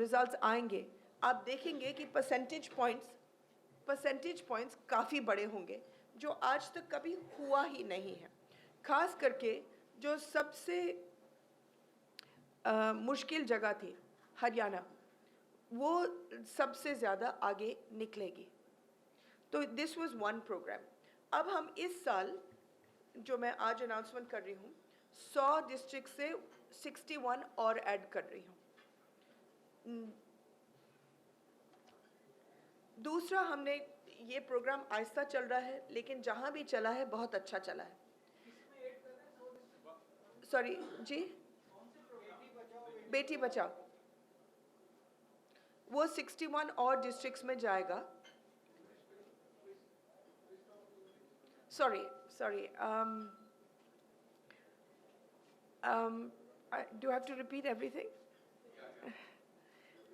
Results आएंगे आप देखेंगे कि परसेंटेज पॉइंट्स काफ़ी बड़े होंगे जो आज तक कभी हुआ ही नहीं है। खास करके जो सबसे मुश्किल जगह थी हरियाणा, वो सबसे ज़्यादा आगे निकलेगी। तो दिस वाज वन प्रोग्राम। अब हम इस साल जो मैं आज अनाउंसमेंट कर रही हूँ 100 डिस्ट्रिक्ट से 61 और ऐड कर रही हूँ। दूसरा, हमने ये प्रोग्राम आहिस्ता चल रहा है लेकिन जहाँ भी चला है बहुत अच्छा चला है। सॉरी जी, बेटी बचाओ वो 61 और डिस्ट्रिक्ट्स में जाएगा। Sorry. Do I have to repeat everything?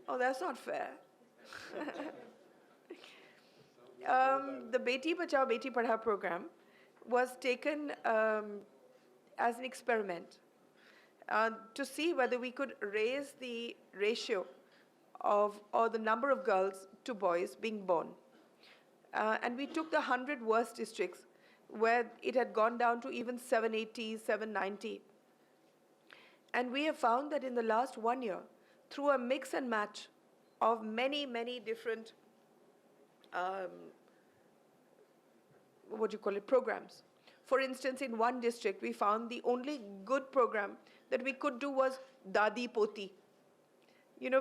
Oh, that's not fair. The Beti Bachao Beti Padhao program was taken as an experiment to see whether we could raise the ratio of or the number of girls to boys being born. And we took the 100 worst districts where it had gone down to even 780, 790. And we have found that in the last 1 year, through a mix and match of many, many different, programs. For instance, in one district, we found the only good program that we could do was Dadi Poti.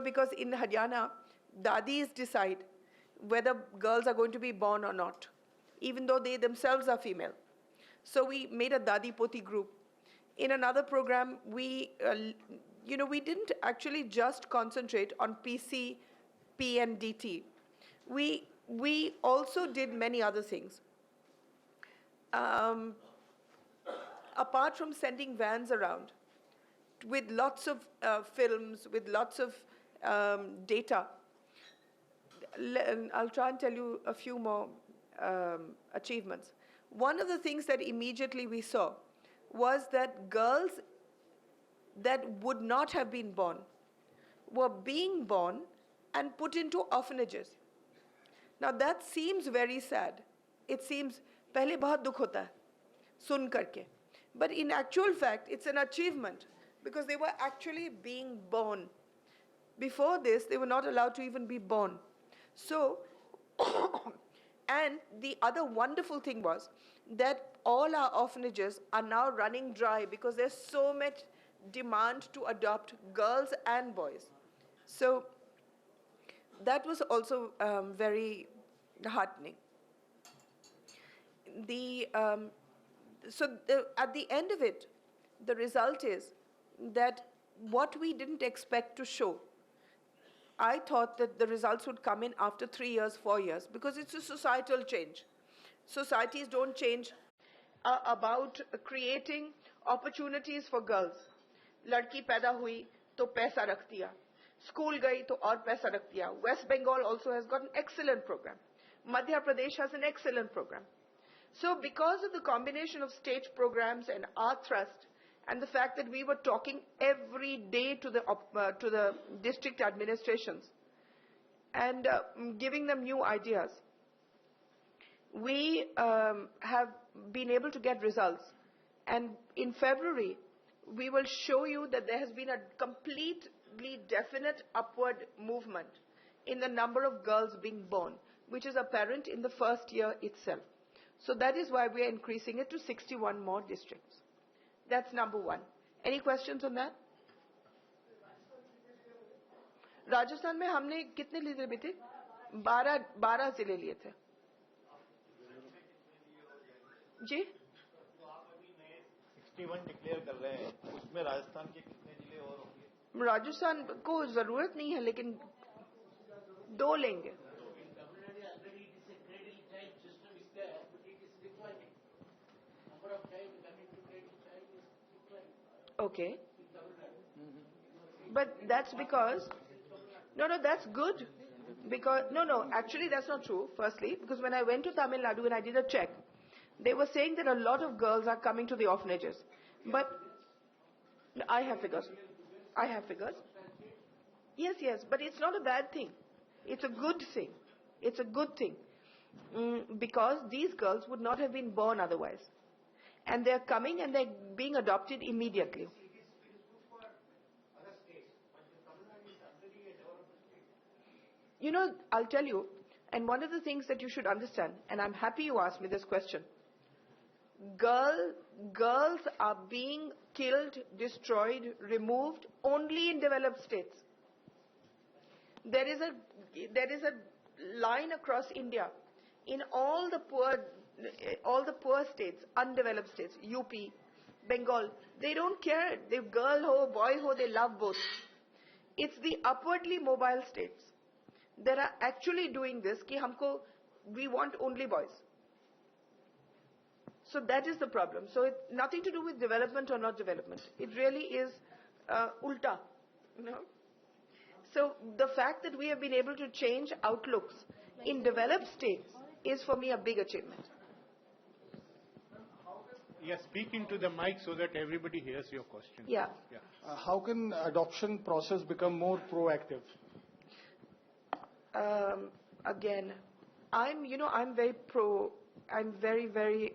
Because in Haryana, Dadis decide whether girls are going to be born or not, even though they themselves are female. So we made a Dadi Poti group. In another program, we didn't actually just concentrate on PC, P, and DT. We also did many other things. Apart from sending vans around with lots of films, with lots of data, I'll try and tell you a few more achievements. One of the things that immediately we saw was that girls that would not have been born were being born and put into orphanages. Now that seems very sad. It seems पहले बहुत दुख होता है सुन करके, but in actual fact it's an achievement because they were actually being born. Before this, they were not allowed to even be born. So, and the other wonderful thing was that all our orphanages are now running dry because there's so much demand to adopt girls and boys. So that was also very heartening. At the end of it, the result is that what we didn't expect to show, I thought that the results would come in after 3 years, 4 years, because it's a societal change. Societies don't change about creating opportunities for girls. Ladki paida hui to paisa rakh diya. School gayi to aur paisa rakh diya. West Bengal also has got an excellent program. Madhya Pradesh has an excellent program. So because of the combination of state programs and our thrust, and the fact that we were talking every day to the district administrations and giving them new ideas, we have been able to get results. And in February, we will show you that there has been a completely definite upward movement in the number of girls being born, which is apparent in the first year itself. So that is why we are increasing it to 61 more districts. That's number one. Any questions on that? Rajasthan में हमने कितने लिए भी थे? 12 जिले लिए थे जी। 61 declare कर रहे हैं, उसमें राजस्थान के कितने जिले और होंगे? राजस्थान को जरूरत नहीं है लेकिन 2 लेंगे। Okay. But that's because, no, that's good. Because, no, actually that's not true, firstly, because when I went to Tamil Nadu and I did a check, they were saying that a lot of girls are coming to the orphanages. But I have figures. Yes, yes, but it's not a bad thing. It's a good thing. It's a good thing. Because these girls would not have been born otherwise. And they're coming and they're being adopted immediately. You know, I'll tell you, and one of the things that you should understand, and I'm happy you asked me this question, girls are being killed, destroyed, removed only in developed states. There is a line across India in all the poor states, undeveloped states, UP, Bengal. They don't care. They girl ho, boy ho, they love both. It's the upwardly mobile states that are actually doing this. We want only boys. So that is the problem. So it's nothing to do with development or not development. It really is ulta, you know. So the fact that we have been able to change outlooks in developed states is for me a big achievement. Yes, speak into the mic so that everybody hears your question. Yeah. How can adoption process become more proactive? Again, I'm very, very,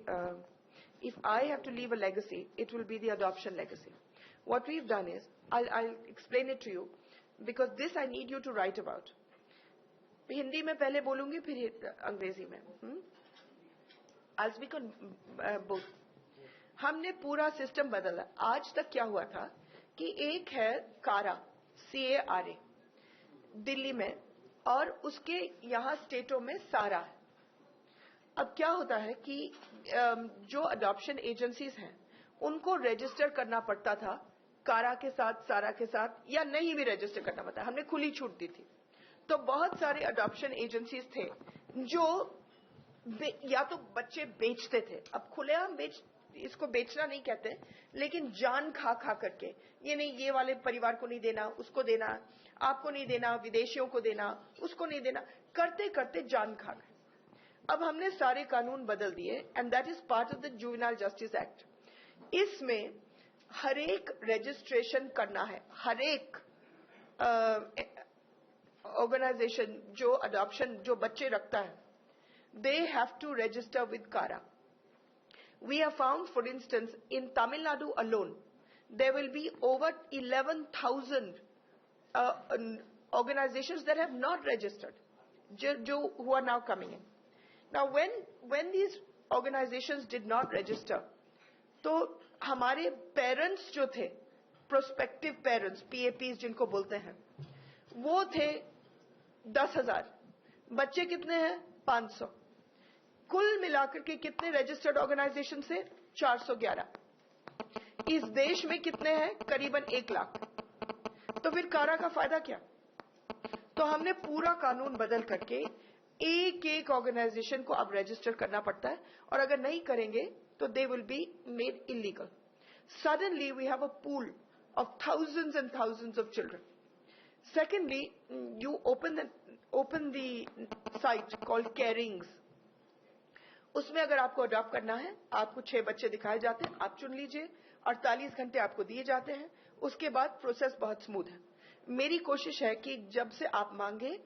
if I have to leave a legacy, it will be the adoption legacy. What we've done is, I'll explain it to you, because this I need you to write about. Hindi में पहले बोलूंगी फिर अंग्रेजी में. I'll speak on both. हमने पूरा system बदला. आज तक क्या हुआ था कि एक है कारा, CARA, दिल्ली में, और उसके यहाँ स्टेटों में सारा है. अब क्या होता है कि जो अडॉप्शन एजेंसीज हैं उनको रजिस्टर करना पड़ता था कारा के साथ, सारा के साथ, या नहीं भी रजिस्टर करना पड़ता. हमने खुली छूट दी थी. तो बहुत सारे अडॉप्शन एजेंसीज थे जो या तो बच्चे बेचते थे. अब खुलेआम इसको बेचना नहीं कहते, लेकिन जान खा खा करके, ये नहीं, ये वाले परिवार को नहीं देना, उसको देना, आपको नहीं देना, विदेशियों को देना, उसको नहीं देना, करते करते जान खा गए. अब हमने सारे कानून बदल दिए, and that is part of the juvenile justice act. इसमें हरेक रजिस्ट्रेशन करना है. हरेक ऑर्गेनाइजेशन जो अडॉप्शन, जो बच्चे रखता है, they have to register with CARA. We have found, for instance, in Tamil Nadu alone, there will be over 11,000 organizations that have not registered, who are now coming in. Now, when these organizations did not register, तो हमारे parents जो थे, prospective parents, PAPs जिनको बोलते हैं, वो थे 10,000. बच्चे कितने हैं? 500. कुल मिलाकर के कितने रजिस्टर्ड ऑर्गेनाइजेशन से? 411. इस देश में कितने हैं? करीबन 1 लाख. तो फिर कारा का फायदा क्या? तो हमने पूरा कानून बदल करके एक एक ऑर्गेनाइजेशन को अब रजिस्टर करना पड़ता है, और अगर नहीं करेंगे तो they will be made illegal. Suddenly we have a pool of thousands and thousands of children. Secondly, you open the site called Carings. उसमें अगर आपको अडॉप्ट करना है, आपको 6 बच्चे दिखाए जाते हैं, आप चुन लीजिए, 48 घंटे आपको दिए जाते हैं. उसके बाद प्रोसेस बहुत स्मूथ है. मेरी कोशिश है कि जब से आप मांगे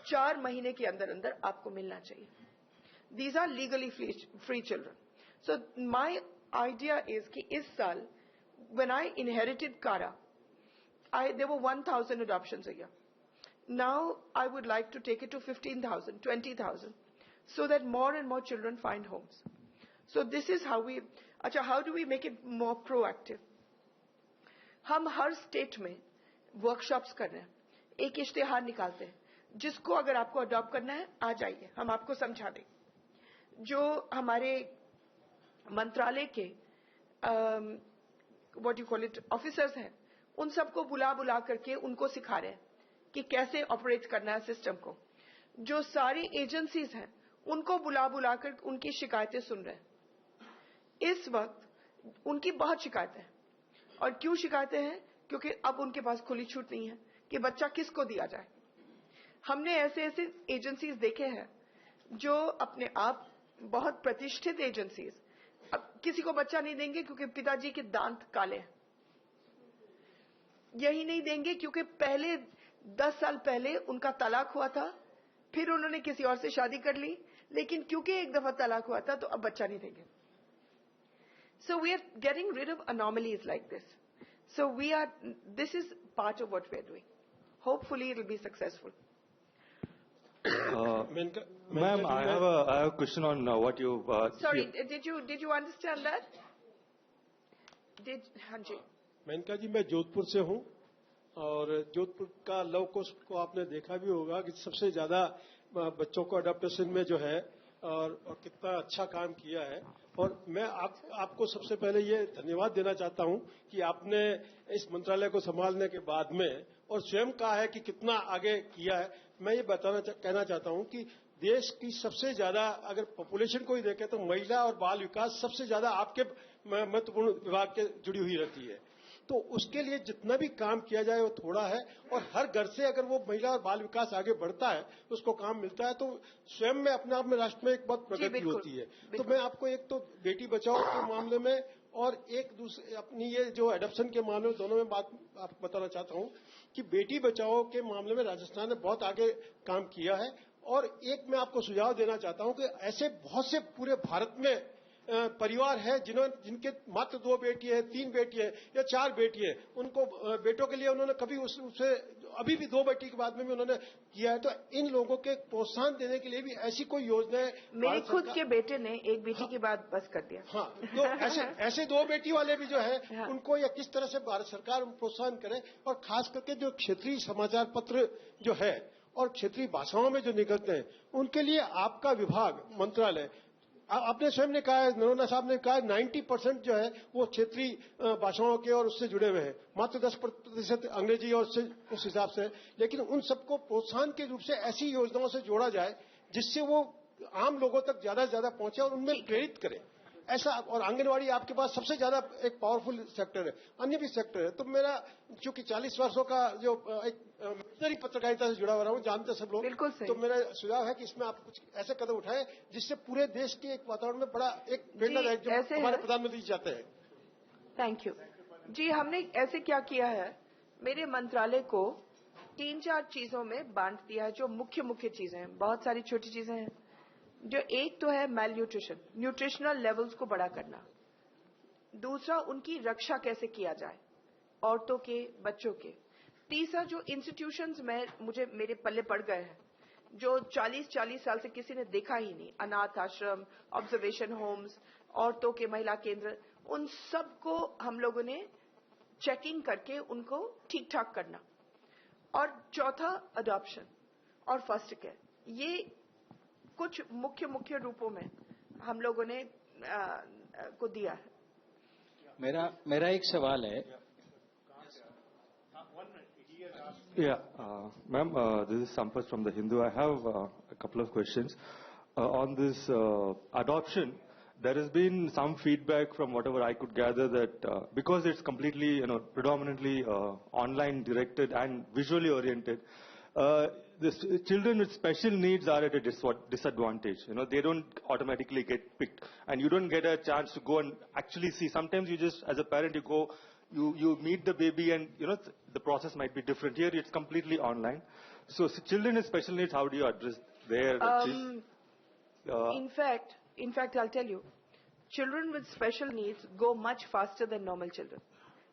4 महीने के अंदर अंदर आपको मिलना चाहिए. These are legally free children. So my idea is कि इस साल, when I inherited CARA, there were 1,000 adoptions a year. Now I would like to take it to 15,000, 20,000, so that more and more children find homes. So this is how how do we make it more proactive? हम हर state में workshops कर रहे हैं, एक इश्तेहार निकालते हैं, जिसको अगर आपको अडॉप्ट करना है आ जाइए, हम आपको समझा दें. जो हमारे मंत्रालय के what you call it officers हैं, उन सबको बुला करके उनको सिखा रहे हैं कि कैसे ऑपरेट करना है सिस्टम को. जो सारी एजेंसीज हैं उनको बुला कर उनकी शिकायतें सुन रहे हैं. इस वक्त उनकी बहुत शिकायतें हैं. और क्यों शिकायतें हैं? क्योंकि अब उनके पास खुली छूट नहीं है कि बच्चा किसको दिया जाए. हमने ऐसे एजेंसीज देखे हैं जो अपने आप बहुत प्रतिष्ठित एजेंसीज, अब किसी को बच्चा नहीं देंगे क्योंकि पिताजी के दांत काले हैं. यही नहीं देंगे क्योंकि पहले 10 साल पहले उनका तलाक हुआ था, फिर उन्होंने किसी और से शादी कर ली, लेकिन क्योंकि एक दफा तलाक हुआ था तो अब बच्चा नहीं देंगे. So we are getting rid of anomalies like this. So this is part of what we are doing. Hopefully it will be successful. Ma'am, I have a question on what you... Sorry, did you understand that? Hanji. Maneka जी, मैं जोधपुर से हूं और जोधपुर का love कुश को आपने देखा भी होगा कि सबसे ज्यादा बच्चों को अडॉप्टेशन में जो है और कितना अच्छा काम किया है. और मैं आपको सबसे पहले ये धन्यवाद देना चाहता हूं कि आपने इस मंत्रालय को संभालने के बाद में और स्वयं कहा है कि कितना आगे किया है. मैं ये कहना चाहता हूं कि देश की सबसे ज्यादा अगर पॉपुलेशन को ही देखें तो महिला और बाल विकास सबसे ज्यादा आपके महत्वपूर्ण विभाग के जुड़ी हुई रहती है. तो उसके लिए जितना भी काम किया जाए वो थोड़ा है और हर घर से अगर वो महिला और बाल विकास आगे बढ़ता है उसको काम मिलता है तो स्वयं में अपने आप में राष्ट्र में एक बहुत प्रगति होती है. तो मैं आपको एक तो बेटी बचाओ के मामले में और एक दूसरे अपनी ये जो एडॉप्शन के मामले में दोनों में बात आपको बताना चाहता हूं कि बेटी बचाओ के मामले में राजस्थान ने बहुत आगे काम किया है. और एक मैं आपको सुझाव देना चाहता हूं कि ऐसे बहुत से पूरे भारत में परिवार है जिनके मात्र 2 बेटी है, 3 बेटी है या 4 बेटी है. उनको बेटों के लिए उन्होंने कभी उससे अभी भी 2 बेटी के बाद में भी उन्होंने किया है. तो इन लोगों के प्रोत्साहन देने के लिए भी ऐसी कोई योजना है. मेरे खुद के बेटे ने एक बेटी के बाद बस कर दिया. हाँ, तो ऐसे 2 बेटी वाले भी जो है उनको या किस तरह से भारत सरकार प्रोत्साहन करे. और खास करके जो क्षेत्रीय समाचार पत्र जो है और क्षेत्रीय भाषाओं में जो निकलते हैं उनके लिए आपका विभाग मंत्रालय, आपने स्वयं ने कहा है, नरोना साहब ने कहा 90% जो है वो क्षेत्रीय भाषाओं के और उससे जुड़े हुए हैं, मात्र 10% अंग्रेजी और उस हिसाब से. लेकिन उन सबको प्रोत्साहन के रूप से ऐसी योजनाओं से जोड़ा जाए जिससे वो आम लोगों तक ज्यादा से ज्यादा पहुंचे और उनमें प्रेरित करे. ऐसा. और आंगनवाड़ी आपके पास सबसे ज्यादा एक पावरफुल सेक्टर है, अन्य भी सेक्टर है. तो मेरा चूंकि 40 वर्षों का जो एक मिशनरी पत्रकारिता से जुड़ा हुआ हूं, जानते सब लोग, तो मेरा सुझाव है कि इसमें आप कुछ ऐसे कदम उठाएं जिससे पूरे देश के एक वातावरण में बड़ा एक प्रेरणा रहे जो हमारे प्रधानमंत्री चाहते हैं. थैंक यू जी. हमने ऐसे क्या किया है, मेरे मंत्रालय को 3-4 चीजों में बांट दिया है जो मुख्य चीजें हैं. बहुत सारी छोटी चीजें हैं. जो एक तो है मेल न्यूट्रिशन, न्यूट्रिशनल लेवल्स को बड़ा करना. दूसरा, उनकी रक्षा कैसे किया जाए, औरतों के, बच्चों के. तीसरा, जो इंस्टीट्यूशंस में मेरे पल्ले पड़ गए हैं जो 40 साल से किसी ने देखा ही नहीं, अनाथ आश्रम, ऑब्जर्वेशन होम्स, औरतों के महिला केंद्र, उन सबको हम लोगों ने चेकिंग करके उनको ठीक ठाक करना. और चौथा, अडॉप्शन और फॉस्टर केयर. ये कुछ मुख्य रूपों में हम लोगों ने को दिया है. मेरा एक सवाल है. Ma'am, this is Sampath from the Hindu. I have a couple of questions on this adoption. There has been some feedback from whatever I could gather that because it's completely, predominantly online directed and visually oriented, the children with special needs are at a disadvantage. They don't automatically get picked, and you don't get a chance to go and actually see. Sometimes you just, as a parent, you go, you meet the baby, and the process might be different. Here, it's completely online. So children with special needs, how do you address their? In fact, I'll tell you, children with special needs go much faster than normal children.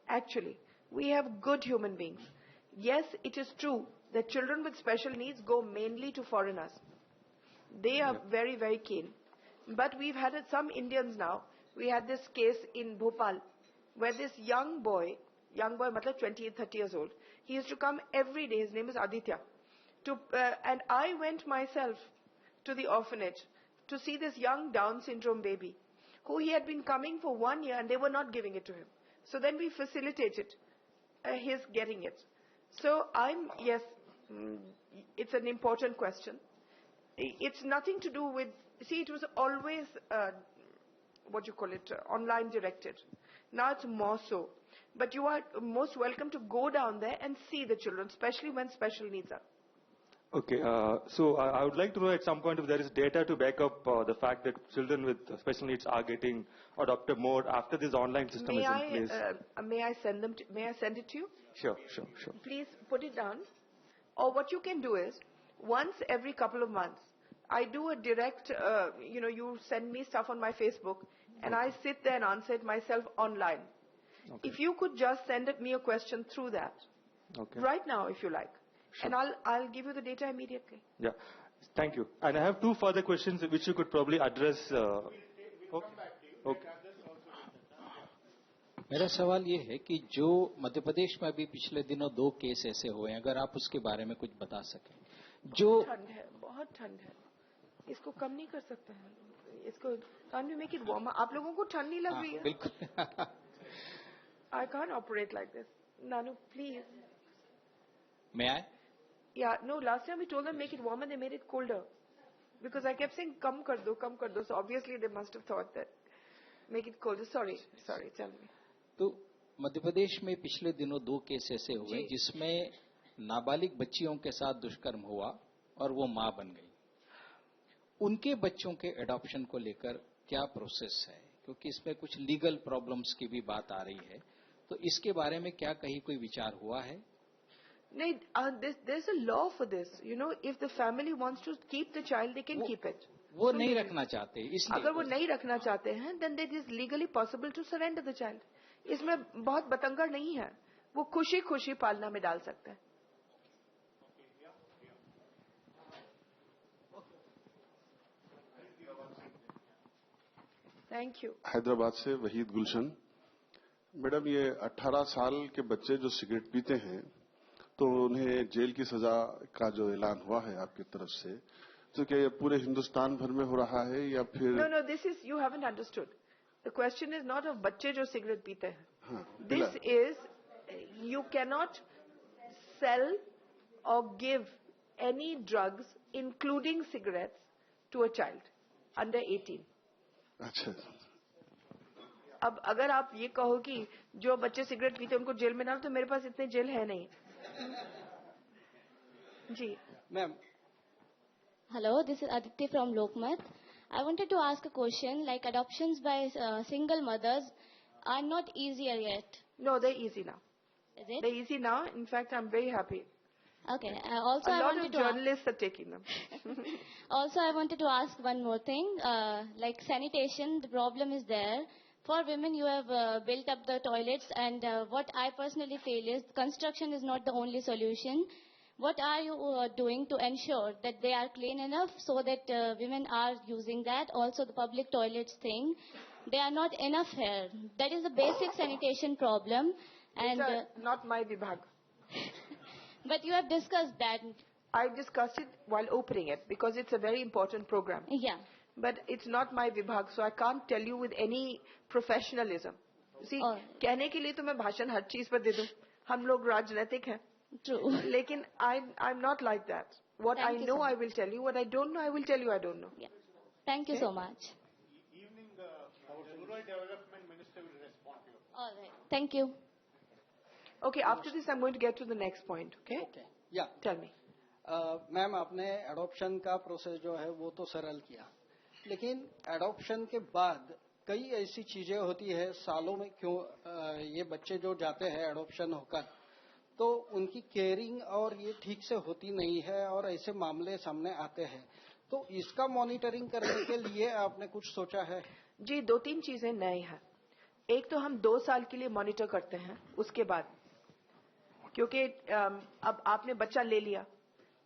Actually, we have good human beings. Yes, it is true that children with special needs go mainly to foreigners. They are very, very keen. But we've had some Indians now. We had this case in Bhopal where this young boy, matlab 28, 30 years old, he used to come every day. His name is Aditya. And I went myself to the orphanage to see this young Down syndrome baby who he had been coming for 1 year and they were not giving it to him. So then we facilitated his getting it. So yes, it's an important question. It's nothing to do with, it was always, online directed. Now it's more so. But you are most welcome to go down there and see the children, especially when special needs are. Okay, so I would like to know at some point if there is data to back up the fact that children with special needs are getting adopted more after this online system is in place. May I send it to you? Sure. Please put it down. Or what you can do is, once every couple of months, I do a direct, you send me stuff on my Facebook, and I sit there and answer it myself online. Okay. If you could just send me a question through that, Okay. right now, if you like, Sure. and I'll give you the data immediately. Yeah. Thank you. And I have two further questions which you could probably address. Okay. मेरा सवाल ये है कि जो मध्य प्रदेश में अभी पिछले दिनों 2 केस ऐसे हुए हैं, अगर आप उसके बारे में कुछ बता सकें। जो ठंड है, बहुत ठंड है, इसको कम नहीं कर सकते हैं, इसको can't we make it warmer? आप लोगों को ठंड नहीं लग रही है? बिल्कुल। I can't operate like this. Nanu, please. मैं आए? Yeah, no, last time we told them make it warmer, they made it colder. Because I kept saying, kam kar do. So obviously they must have thought that, make it colder. Sorry, tell me. तो मध्य प्रदेश में पिछले दिनों 2 case ऐसे हुए जिसमें नाबालिग बच्चियों के साथ दुष्कर्म हुआ और वो मां बन गई। उनके बच्चों के एडॉप्शन को लेकर क्या प्रोसेस है? क्योंकि इसमें कुछ लीगल प्रॉब्लम्स की भी बात आ रही है, तो इसके बारे में क्या कहीं कोई विचार हुआ है? No, there's a law for this. You know, if the family wants to keep the child, they can keep it. वो नहीं रखना चाहते, इसलिए अगर वो नहीं रखना चाहते हैं, then it is legally possible to surrender the child. इसमें बहुत बतंगड़ नहीं है, वो खुशी पालना में डाल सकते हैं। Thank you. हैदराबाद से वहीद गुलशन। मैडम, ये 18 साल के बच्चे जो सिगरेट पीते हैं तो उन्हें जेल की सजा का जो ऐलान हुआ है आपकी तरफ से, तो क्या ये पूरे हिंदुस्तान भर में हो रहा है या फिर? No, this is, you haven't understood. The question is not of बच्चे जो सिगरेट पीते हैं. हाँ, This is, you cannot sell or give any drugs, including cigarettes, to a child under 18. अच्छा। अब अगर आप ये कहो कि जो बच्चे सिगरेट पीते हैं उनको जेल में डालो, तो मेरे पास इतने जेल है नहीं। जी ma'am. Hello, this is Aditi from Lokmat. I wanted to ask a question, like adoptions by single mothers are not easier yet. No, they're easy now. Is it? They're easy now. In fact, I'm very happy. Okay. Also, A I lot wanted of to journalists are taking them. also, I wanted to ask one more thing. Like sanitation, the problem is there. For women, you have built up the toilets, and what I personally feel is construction is not the only solution. What are you doing to ensure that they are clean enough so that women are using that? Also, the public toilets thing, they are not enough here. That is a basic sanitation problem. And Not my vibhag. but you have discussed that. I discussed it while opening it because it's a very important program. Yeah. But it's not my vibhag, so I can't tell you with any professionalism. See, कहने के लिए तो मैं भाषण हर चीज पर दे दूं. हम लोग राजनीतिक हैं. True. लेकिन I'm not like that. What I know, I will tell you. What I don't know, I will tell you I don't know. Yeah. Thank you so much. Evening, our Rural Development Minister will respond to you. All right. Thank you. Okay, after this, I'm going to get to the next point. Okay? Okay. Yeah. Tell me. Ma'am, आपने adoption का process जो है वो तो सरल किया, लेकिन adoption के बाद कई ऐसी चीजें होती है सालों में, क्यों ये बच्चे जो जाते हैं एडॉप्शन होकर तो उनकी केयरिंग और ये ठीक से होती नहीं है और ऐसे मामले सामने आते हैं, तो इसका मॉनिटरिंग करने के लिए आपने कुछ सोचा है? जी, 2-3 चीजें नई हैं। एक तो हम 2 साल के लिए मॉनिटर करते हैं, उसके बाद क्योंकि अब आपने बच्चा ले लिया,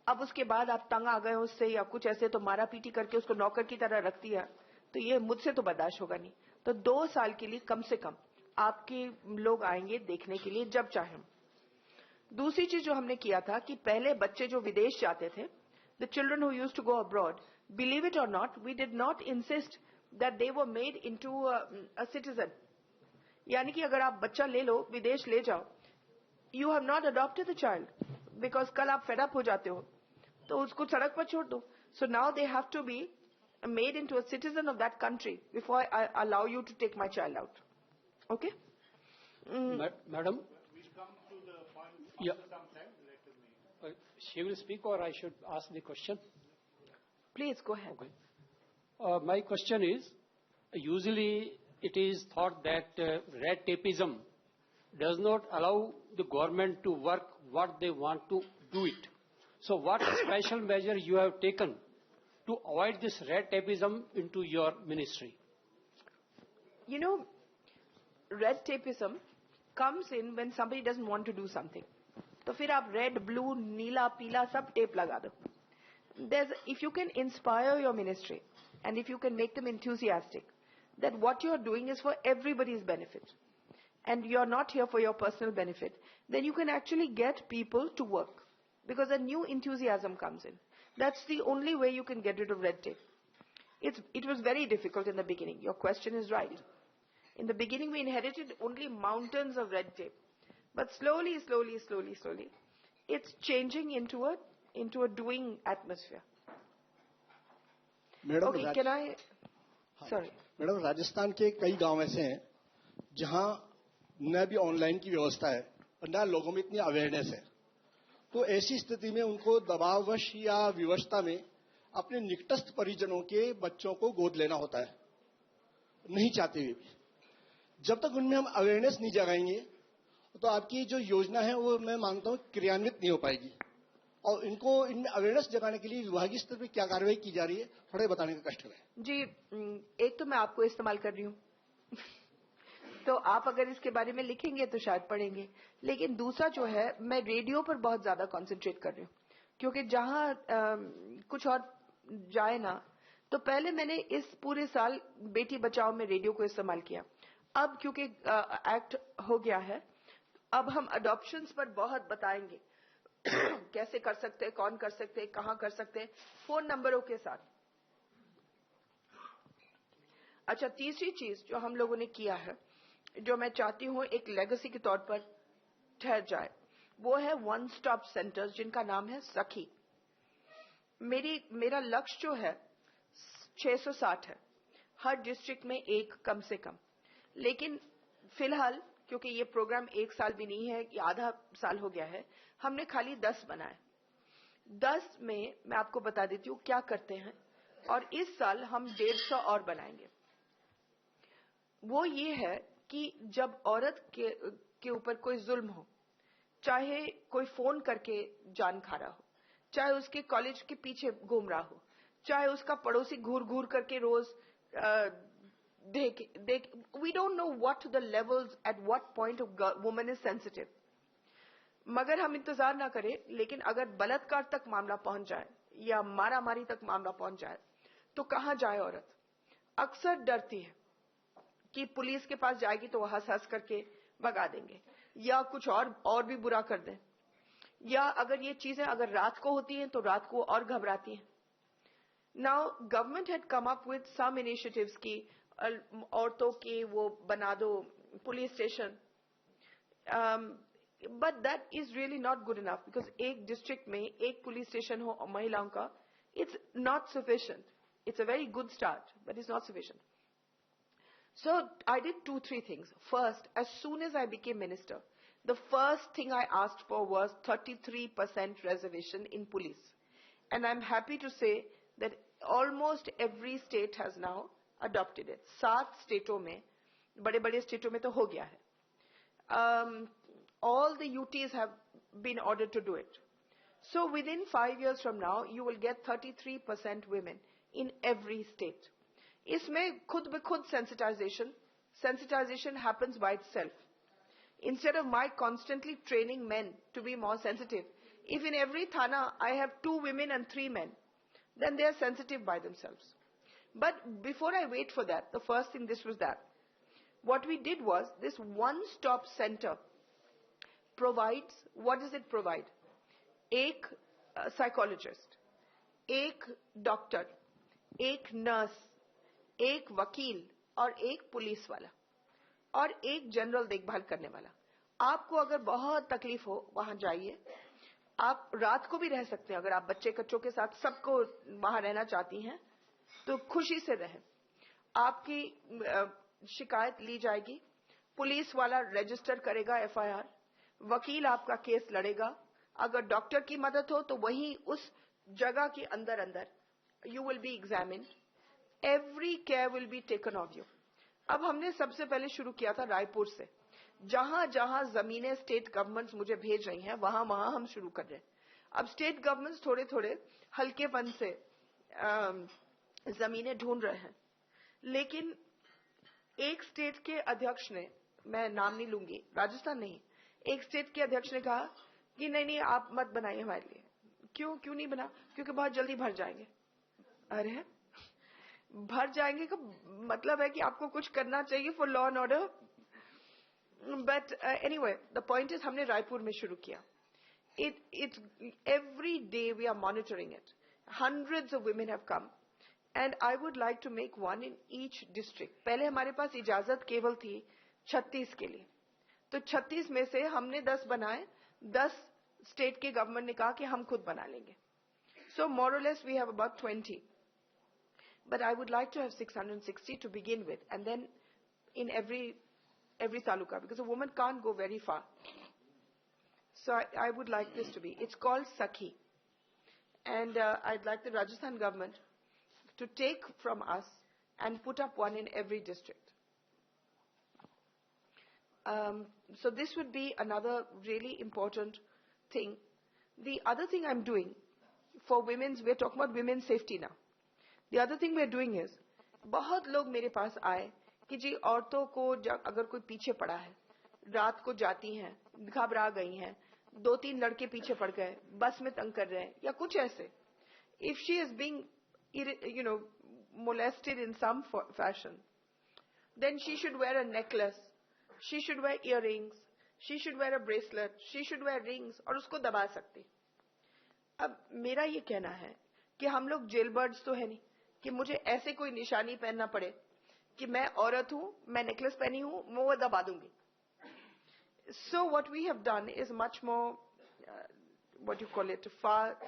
अब उसके बाद आप तंग आ गए उससे या कुछ ऐसे, तो मारा पीटी करके उसको नौकर की तरह रख दिया, तो ये मुझसे तो बर्दाश्त होगा नहीं। तो 2 साल के लिए कम से कम आपके लोग आएंगे देखने के लिए जब चाहें। दूसरी चीज जो हमने किया था कि पहले बच्चे जो विदेश जाते थे, the children who used to go abroad, believe it or not, we did not insist that they were made into a citizen. यानी कि अगर आप बच्चा ले लो, विदेश ले जाओ, you have not adopted the child, because कल आप fed up हो जाते हो, तो उसको सड़क पर छोड़ दो. So now they have to be made into a citizen of that country before I allow you to take my child out. Okay? Madam? Yeah. She will speak or I should ask the question? Please go ahead. Okay. My question is, usually it is thought that red tapeism does not allow the government to work what they want to do it. So what special measure you have taken to avoid this red tapeism into your ministry? You know, red tapeism comes in when somebody doesn't want to do something. तो फिर आप red, blue, नीला, पीला सब tape लगा दो. If you can inspire your ministry and if you can make them enthusiastic that what you are doing is for everybody's benefit and you are not here for your personal benefit, then you can actually get people to work because a new enthusiasm comes in. That's the only way you can get rid of red tape. It was very difficult in the beginning. Your question is right. In the beginning, we inherited only mountains of red tape. But slowly, it's changing into a doing atmosphere. Madam Okay, can I? Sorry. Madam Rajasthan के कई गांव ऐसे हैं जहां न भी online की व्यवस्था है और न लोगों में इतनी अवेयरनेस है, तो ऐसी स्थिति में उनको दबाववश या विवशता में अपने निकटस्थ परिजनों के बच्चों को गोद लेना होता है, नहीं चाहते हुए भी. जब तक उनमें हम अवेयरनेस नहीं जगाएंगे तो आपकी जो योजना है वो मैं मानता हूं क्रियान्वित नहीं हो पाएगी. और इनको इनमें अवेयरनेस जगाने के लिए विभागीय स्तर पर क्या कार्रवाई की जा रही है, थोड़ा बताने का कष्ट है. जी, एक तो मैं आपको इस्तेमाल कर रही हूँ तो आप अगर इसके बारे में लिखेंगे तो शायद पढ़ेंगे. लेकिन दूसरा जो है, मैं रेडियो पर बहुत ज्यादा कंसंट्रेट कर रही हूँ क्योंकि जहां कुछ और जाए ना, तो पहले मैंने इस पूरे साल बेटी बचाओ में रेडियो को इस्तेमाल किया. अब क्योंकि एक्ट हो गया है, अब हम अडॉप्शंस पर बहुत बताएंगे कैसे कर सकते हैं, कौन कर सकते हैं, कहां कर सकते हैं, फोन नंबरों के साथ. अच्छा, तीसरी चीज जो हम लोगों ने किया है, जो मैं चाहती हूं एक लेगेसी के तौर पर ठहर जाए, वो है वन स्टॉप सेंटर्स जिनका नाम है सखी. मेरा लक्ष्य जो है 660 है, हर डिस्ट्रिक्ट में एक कम से कम. लेकिन फिलहाल क्योंकि ये प्रोग्राम एक साल भी नहीं है, ये आधा साल हो गया है, हमने खाली 10 बनाए. 10 में मैं आपको बता देती हूँ क्या करते हैं, और इस साल हम 150 और बनाएंगे. वो ये है कि जब औरत के ऊपर कोई जुल्म हो, चाहे कोई फोन करके जान खा रहा हो, चाहे उसके कॉलेज के पीछे घूम रहा हो, चाहे उसका पड़ोसी घूर घूर करके रोज देख, we don't know what the levels at what point of woman is sensitive. मगर हम इंतजार ना करें, लेकिन अगर बलात्कार तक मामला पहुंच जाए या मारामारी तक मामला पहुंच जाए तो कहां जाए औरत? अक्सर डरती है कि पुलिस के पास जाएगी तो वो हंस करके भगा देंगे या कुछ और भी बुरा कर दें, या अगर ये चीजें अगर रात को होती हैं तो रात को और घबराती हैं. Now government had come up with some initiatives की औरतों के वो बना दो police station, but that is really not good enough because एक डिस्ट्रिक्ट में एक पुलिस स्टेशन हो महिलाओं का, it's not sufficient. It's a very good start, but it's not sufficient. So I did 2-3 things. First, as soon as I became minister, the first thing I asked for was 33% reservation in police. And I'm happy to say that almost every state has now adopted it. 7 states में, बड़े-बड़े states में तो हो गया है. All the UTs have been ordered to do it. So within 5 years from now, you will get 33% women in every state. इसमें खुद ब खुद sensitization happens by itself. Instead of my constantly training men to be more sensitive, if in every thana I have 2 women and 3 men, then they are sensitive by themselves. But before I wait for that, the first thing was that. What we did was, this one-stop center provides, what does it provide? एक psychologist, एक doctor, एक nurse, एक वकील और एक police वाला और एक जनरल देखभाल करने वाला. आपको अगर बहुत तकलीफ हो, वहां जाइए. आप रात को भी रह सकते हैं. अगर आप बच्चे कच्चों के साथ सबको वहां रहना चाहती हैं तो खुशी से रहें. आपकी शिकायत ली जाएगी, पुलिस वाला रजिस्टर करेगा FIR, वकील आपका केस लड़ेगा. अगर डॉक्टर की मदद हो तो वहीं उस जगह के अंदर you will be examined. Every care will be taken of you. अब हमने सबसे पहले शुरू किया था रायपुर से. जहां जहां जमीनें स्टेट गवर्नमेंट्स मुझे भेज रही हैं, वहां हम शुरू कर रहे हैं. अब स्टेट गवर्नमेंट्स थोड़े थोड़े हल्केपन से जमीनें ढूंढ रहे हैं, लेकिन एक स्टेट के अध्यक्ष ने, मैं नाम नहीं लूंगी, राजस्थान नहीं, एक स्टेट के अध्यक्ष ने कहा कि नहीं नहीं आप मत बनाइए हमारे लिए। क्यों नहीं बना? क्योंकि बहुत जल्दी भर जाएंगे। अरे भर जाएंगे का मतलब है कि आपको कुछ करना चाहिए for law and order. But anyway, the point is हमने रायपुर में शुरू किया। It every day we are monitoring it. Hundreds of women have come, and I would like to make one in each district. पहले हमारे पास इजाजत केवल थी 36 के लिए, तो 36 में से हमने 10 बनाए, 10 स्टेट के गवर्नमेंट ने कहा कि हम खुद बना लेंगे. So more or less we have about 20. But I would like to have 660 to begin with, and then in every taluka, because a woman can't go very far. So I would like this to be. It's called Sakhi. And I'd like the Rajasthan government to take from us and put up one in every district. So this would be another really important thing. The other thing I'm doing for women's, we're talking about women's safety now. The other thing we're doing is, बहुत लोग मेरे पास आए कि जी औरतों को अगर कोई पीछे पड़ा है, रात को जाती हैं, घबरा गई हैं, 2-3 लड़के पीछे पड़ गए, बस में तंग कर रहे हैं या कुछ ऐसे. If she is being, molested in some fashion, then she should wear a necklace, she should wear earrings, she should wear a bracelet, she should wear rings, और उसको दबा सकती. अब मेरा ये कहना है कि हम लोग जेल बर्ड्स तो है नहीं कि मुझे ऐसे कोई निशानी पहनना पड़े कि मैं औरत हूं, मैं नेकलेस पहनी हूं, मैं वो दबा दूंगी. So what we have done is much more,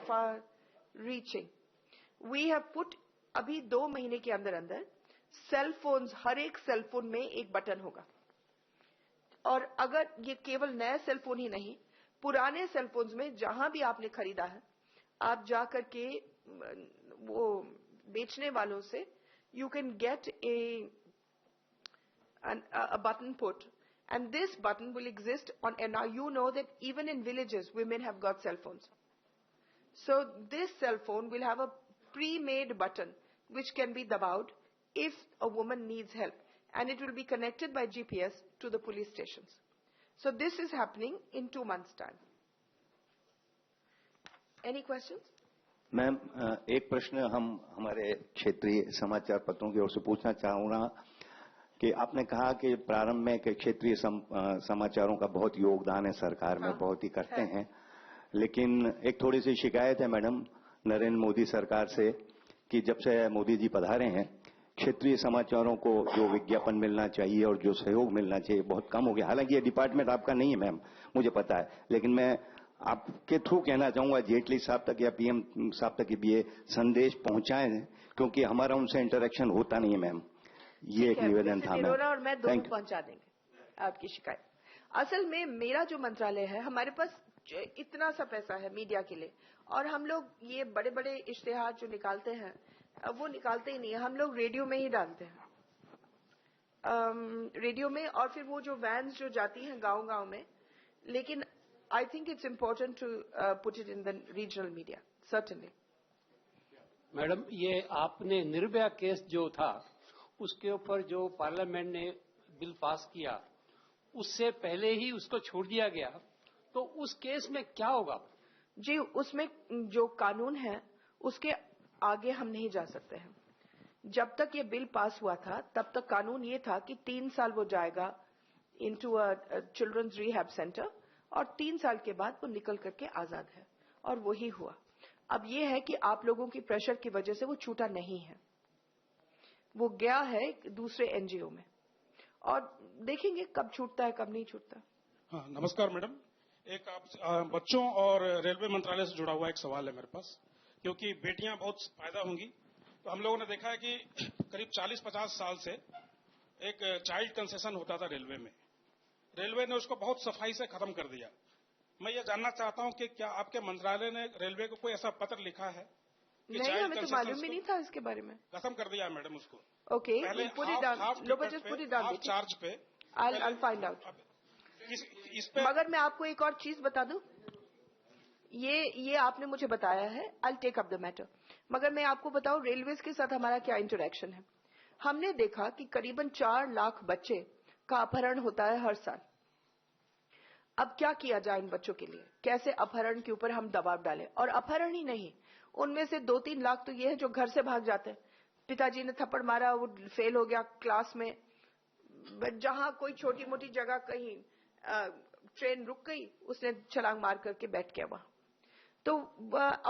far reaching. We have put, अभी 2 महीने के अंदर अंदर सेल फोन्स, हर एक सेल फोन में एक बटन होगा. और अगर ये केवल नए सेल फोन ही नहीं, पुराने सेल फोन्स में जहां भी आपने खरीदा है, आप जा करके वो बेचने वालों से you can get a button put, and this button will exist on, and now you know that even in villages women have got cell phones. So this cell phone will have a pre-made button which can be dabawed if a woman needs help, and it will be connected by GPS to the police stations. So this is happening in 2 months' time. Any questions? Ma'am, एक प्रश्न हम हमारे क्षेत्रीय समाचार पत्रों की ओर से पूछना चाहूंगा कि आपने कहा कि प्रारंभ में कि क्षेत्रीय समाचारों का बहुत योगदान है, सरकार में बहुत ही करते हैं, लेकिन एक थोड़ी सी शिकायत है मैडम नरेंद्र मोदी सरकार से कि जब से मोदी जी पधारे हैं, क्षेत्रीय समाचारों को जो विज्ञापन मिलना चाहिए और जो सहयोग मिलना चाहिए बहुत कम हो गया. हालांकि ये डिपार्टमेंट आपका नहीं है मैम, मुझे पता है, लेकिन मैं आपके थ्रू कहना चाहूंगा जेटली साहब तक या पीएम साहब तक ये संदेश पहुंचाएं, क्योंकि हमारा उनसे इंटरेक्शन होता नहीं है मैम. ये एक निवेदन था मैम. और मैं दोनों पहुंचा देंगे आपकी शिकायत. असल में मेरा जो मंत्रालय है, हमारे पास इतना सा पैसा है मीडिया के लिए, और हम लोग ये बड़े बड़े इश्तेहार जो निकालते हैं वो निकालते ही नहीं है, हम लोग रेडियो में ही डालते हैं. रेडियो में, और फिर वो जो वैन्स जो जाती हैं गांव-गांव में. लेकिन I think it's important to put it in the regional media, certainly. Madam, ये आपने निर्भया केस जो था उसके ऊपर जो पार्लियामेंट ने बिल पास किया, उससे पहले ही उसको छोड़ दिया गया, तो उस केस में क्या होगा? जी, उसमें जो कानून है उसके आगे हम नहीं जा सकते हैं. जब तक ये बिल पास हुआ था तब तक कानून ये था कि 3 साल वो जाएगा into a children's rehab centre, और 3 साल के बाद वो निकल करके आजाद है, और वही हुआ. अब ये है कि आप लोगों की प्रेशर की वजह से वो छूटा नहीं है, वो गया है दूसरे एनजीओ में, और देखेंगे कब छूटता है कब नहीं छूटता. हाँ, नमस्कार मैडम. एक आप बच्चों और रेलवे मंत्रालय से जुड़ा हुआ एक सवाल है मेरे पास, क्योंकि बेटियां बहुत पैदा होंगी, तो हम लोगों ने देखा है कि करीब 40-50 साल से एक चाइल्ड कंसेशन होता था रेलवे में. रेलवे ने उसको बहुत सफाई से खत्म कर दिया. मैं ये जानना चाहता हूं कि क्या आपके मंत्रालय ने रेलवे को कोई ऐसा पत्र लिखा है कि नहीं, हमें तो मालूम ही नहीं था इसके बारे में. खत्म कर दिया मैडम उसको. ओके, पहले हाफ चार्ज पे. I'll find out. इस पे मगर मैं आपको एक और चीज बता दूं, ये आपने मुझे बताया है, I take up the matter. मगर मैं आपको बताऊं रेलवेज के साथ हमारा क्या इंटरेक्शन है। हमने देखा कि करीबन 4 लाख बच्चे का अपहरण होता है हर साल। अब क्या किया जाए इन बच्चों के लिए, कैसे अपहरण के ऊपर हम दबाव डालें। और अपहरण ही नहीं, उनमें से 2-3 लाख तो ये है जो घर से भाग जाते हैं। पिताजी ने थप्पड़ मारा, वो फेल हो गया क्लास में, जहां कोई छोटी मोटी जगह कहीं ट्रेन रुक गई, उसने छलांग मार करके बैठ गया वहां। तो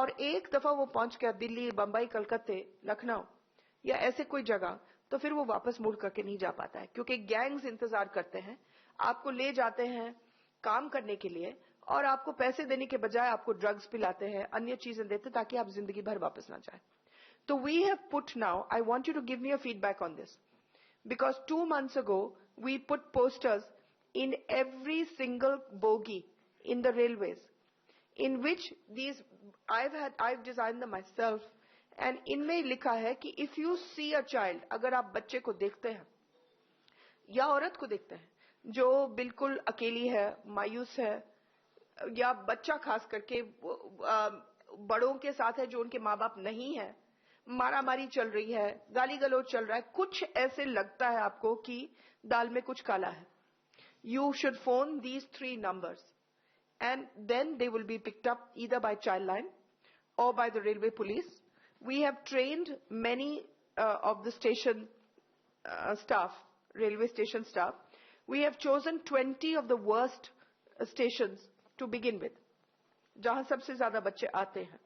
और एक दफा वो पहुंच गया दिल्ली, बंबई, कलकत्ते, लखनऊ या ऐसे कोई जगह, तो फिर वो वापस मुड़ करके नहीं जा पाता है, क्योंकि गैंग्स इंतजार करते हैं, आपको ले जाते हैं काम करने के लिए और आपको पैसे देने के बजाय आपको ड्रग्स पिलाते हैं, अन्य चीजें देते ताकि आप जिंदगी भर वापस ना जाए। तो we have put now, I want you to give me a feedback on this, because 2 months ago we put posters in every single bogie in the railways, in which these I've designed them myself, and इनमें लिखा है कि if you see a child, अगर आप बच्चे को देखते हैं या औरत को देखते हैं जो बिल्कुल अकेली है, मायूस है, या बच्चा खास करके बड़ों के साथ है जो उनके माँ बाप नहीं है, मारामारी चल रही है, गाली गलौज चल रहा है, कुछ ऐसे लगता है आपको कि दाल में कुछ काला है, you should phone these 3 numbers and then they will be picked up either by Childline or by the railway police. We have trained many of the station staff, railway station staff. We have chosen 20 of the worst stations to begin with, जहां सबसे ज्यादा बच्चे आते हैं,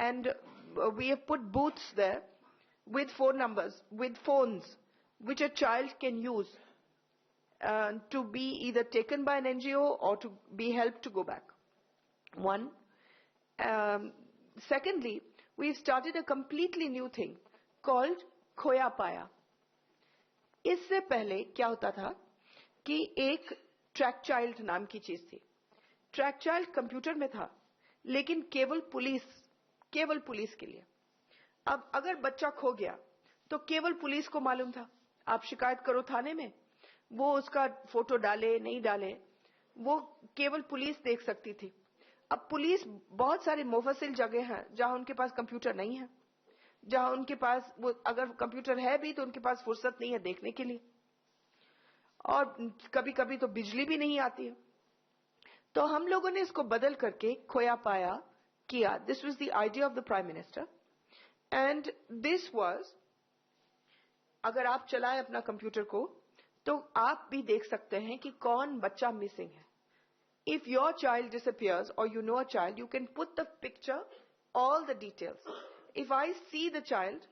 and we have put booths there with phone numbers, with phones, which a child can use to be either taken by an NGO or to be helped to go back. One. Secondly, we've started a completely new thing called खोया पाया. इससे पहले क्या होता था कि एक track child नाम की चीज थी. ट्रैक चाइल्ड कंप्यूटर में था, लेकिन केवल पुलिस के लिए. अब अगर बच्चा खो गया तो केवल पुलिस को मालूम था. आप शिकायत करो थाने में, वो उसका फोटो डाले नहीं डाले, वो केवल पुलिस देख सकती थी. अब पुलिस बहुत सारे मुफस्सिल जगह हैं जहां उनके पास कंप्यूटर नहीं है, जहां उनके पास वो अगर कंप्यूटर है भी तो उनके पास फुर्सत नहीं है देखने के लिए, और कभी कभी तो बिजली भी नहीं आती है. तो हम लोगों ने इसको बदल करके खोया पाया किया. This was the idea of the prime minister, and this was, अगर आप चलाएं अपना कंप्यूटर को तो आप भी देख सकते हैं कि कौन बच्चा मिसिंग है. If your child disappears or you know a child, you can put the picture, all the details. If I see the child,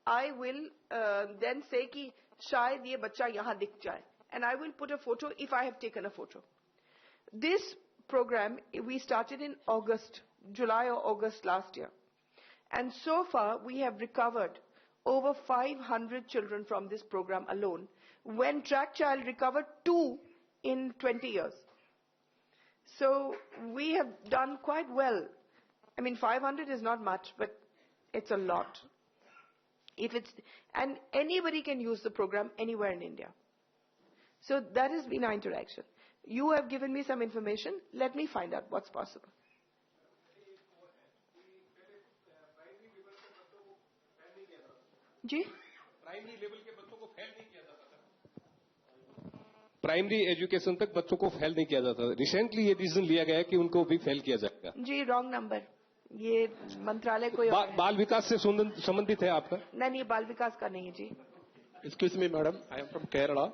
I will then say कि शायद ये बच्चा यहाँ दिख जाए, and I will put a photo if I have taken a photo. This program we started in July or August last year, and so far we have recovered over 500 children from this program alone, when Track Child recovered 2 in 20 years. So we have done quite well. I mean, 500 is not much, but it's a lot. And anybody can use the program anywhere in India. So that has been our interaction. You have given me some information. Let me find out what's possible. Ji? Primary level के बच्चों को fail नहीं किया जाता था. Primary education तक बच्चों को फेल नहीं किया जाता. रिसेंटली ये डिसीजन लिया गया है कि उनको भी फेल किया जाएगा. जी, रॉन्ग नंबर. ये मंत्रालय कोई बाल विकास से संबंधित है आपका? नहीं, बाल विकास का नहीं है जी. Excuse me, madam. I am from Kerala.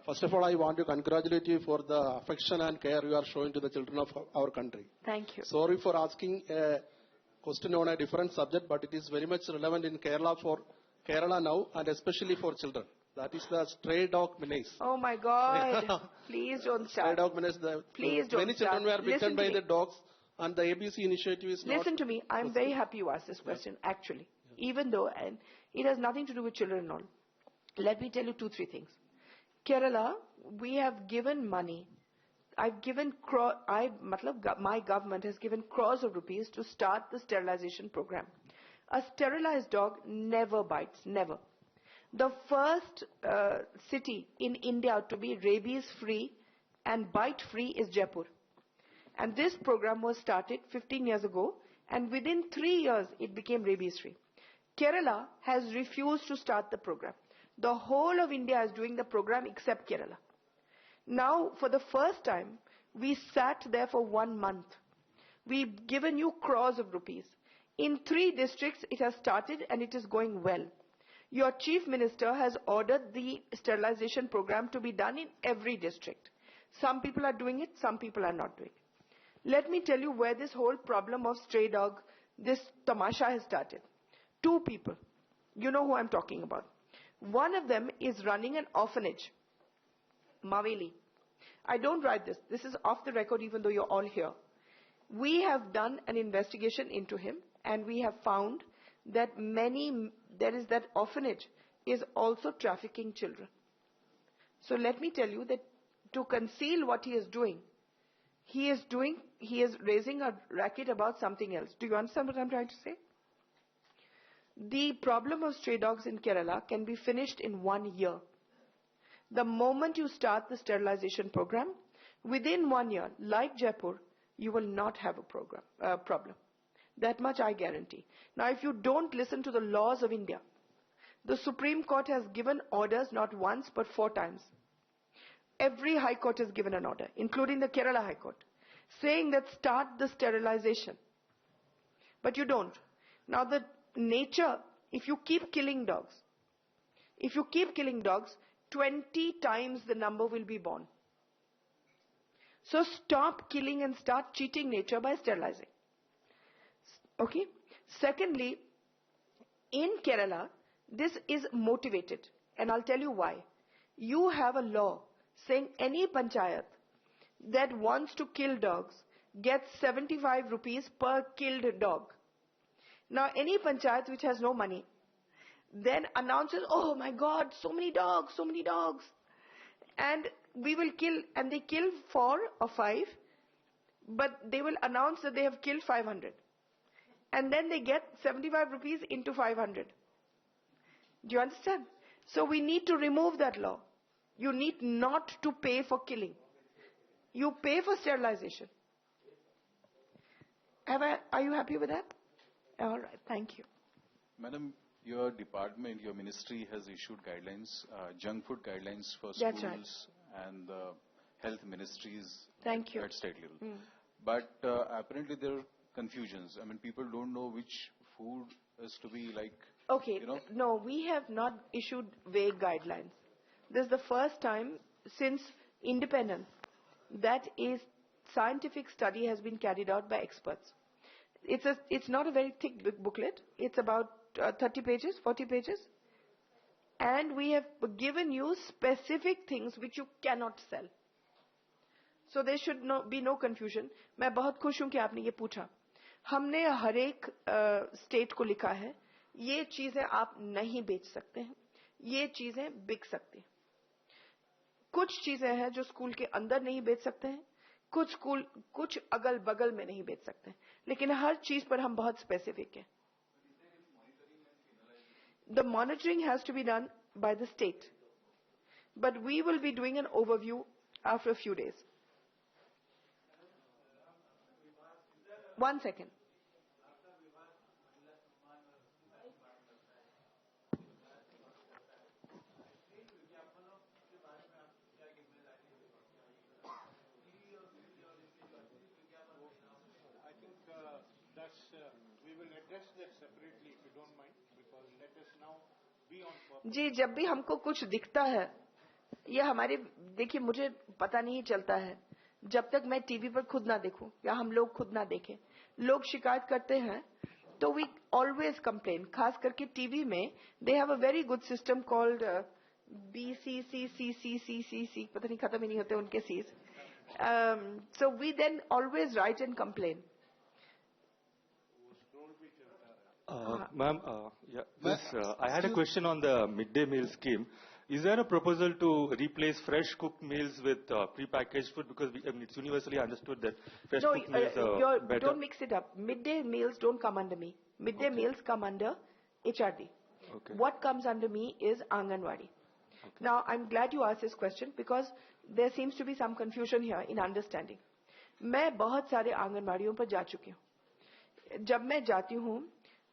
First of all, I want to congratulate you for the affection and care you are showing to the children of our country. Thank you. Sorry for asking a question on a different subject, but it is very much relevant in Kerala for Kerala now, and especially for children. That is the stray dog menace. Oh my God! Please don't start. Stray dog menace. Please don't Many children were bitten by me. the dogs, and the ABC initiative is not. Listen to me. I'm very happy you asked this question, actually. Even though, and it has nothing to do with children and all. Let me tell you 2-3 things. Kerala, we have given money. My government has given crores of rupees to start the sterilization program. A sterilized dog never bites, never. The first city in India to be rabies free and bite free is Jaipur. And this program was started 15 years ago, and within 3 years, it became rabies-free. Kerala has refused to start the program. The whole of India is doing the program except Kerala. Now, for the first time, we sat there for 1 month. We've given you crores of rupees. In 3 districts, it has started and it is going well. Your Chief Minister has ordered the sterilization program to be done in every district. Some people are doing it, some people are not doing it. Let me tell you where this whole problem of stray dog, this tamasha has started. 2 people. You know who I'm talking about. One of them is running an orphanage. Maveli. I don't write this. This is off the record even though you're all here. We have done an investigation into him and we have found that there is that orphanage is also trafficking children. So let me tell you that to conceal what he is doing, he is raising a racket about something else. Do you understand what I'm trying to say? The problem of stray dogs in Kerala can be finished in 1 year. The moment you start the sterilization program, within 1 year, like Jaipur, you will not have a problem. That much I guarantee. Now, if you don't listen to the laws of India, the Supreme Court has given orders not once but 4 times. Every High Court has given an order, including the Kerala High Court, saying that start the sterilization. But you don't. Now, the nature, if you keep killing dogs, 20 times the number will be born. So stop killing and start cheating nature by sterilizing. Okay? Secondly, in Kerala, this is motivated. And I'll tell you why. You have a law saying any panchayat that wants to kill dogs gets 75 rupees per killed dog. Now, any panchayat which has no money then announces, oh my God, so many dogs. And we will kill, and they kill 4 or 5, but they will announce that they have killed 500. And then they get 75 rupees into 500. Do you understand? So we need to remove that law. You need not to pay for killing. You pay for sterilization. Are you happy with that? All right, thank you. Madam, your department, your ministry has issued guidelines, junk food guidelines for That's schools right. and health ministries Thank you. at state level. But apparently there are confusions. I mean, people don't know which food is to be like, Okay, no, we have not issued vague guidelines. This is the first time since independence that a scientific study has been carried out by experts. It's not a very thick booklet. It's about 30 pages, 40 pages. And we have given you specific things which you cannot sell. So there should be no confusion. मैं बहुत खुश हूँ कि आपने ये पूछा. हमने हर एक स्टेट को लिखा है, ये चीजें आप नहीं बेच सकते हैं, ये चीजें बिक सकती हैं. कुछ चीजें हैं जो स्कूल के अंदर नहीं बेच सकते हैं, कुछ अगल बगल में नहीं बेच सकते हैं, लेकिन हर चीज पर हम बहुत स्पेसिफिक हैं. The monitoring has to be done by the state, but we will be doing an overview after a few days. 1 second. We will address that separately if you don't mind, because let us now be on purpose. जी, जब भी हमको कुछ दिखता है, ये हमारे, देखिए मुझे पता नहीं चलता है जब तक मैं टीवी पर खुद ना देखूं या हम लोग खुद ना देखें. लोग शिकायत करते हैं तो वी ऑलवेज कंप्लेन. खास करके टीवी में they have a very good system called BCCCCCCC, पता नहीं खत्म ही नहीं होते उनके seize. So we then always write and complain. Ma'am, I had a question on the midday meal scheme. Is there a proposal to replace fresh cooked meals with pre-packaged food? Because it's universally understood that fresh cooked meals are better. Don't mix it up. Midday meals don't come under me. Midday meals come under HRD. Okay. What comes under me is Anganwadi. Okay. Now, I'm glad you asked this question because there seems to be some confusion here in understanding. मैं बहुत सारे आंगनबाड़ियों पर जा चुकी हूँ. जब मैं जाती हूँ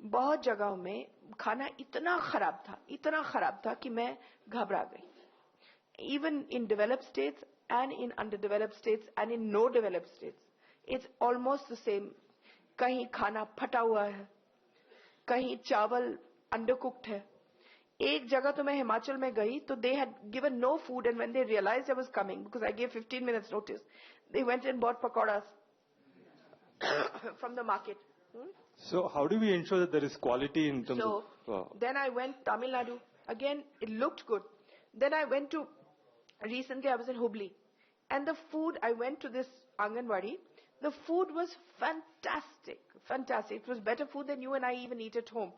बहुत जगहों में खाना इतना खराब था कि मैं घबरा गई. Even in developed states and in underdeveloped states and in no developed states, it's almost the same. कहीं खाना फटा हुआ है, कहीं चावल undercooked है. एक जगह तो मैं हिमाचल में गई तो they had given no food, and when they realized I was coming, because I gave 15 minutes notice, they went and bought pakoras from the market. So how do we ensure that there is quality in terms of... Then I went Tamil Nadu. Again, it looked good. Then I went to, recently I was in Hubli. And the food, I went to this Anganwadi. The food was fantastic. Fantastic. It was better food than you and I even eat at home.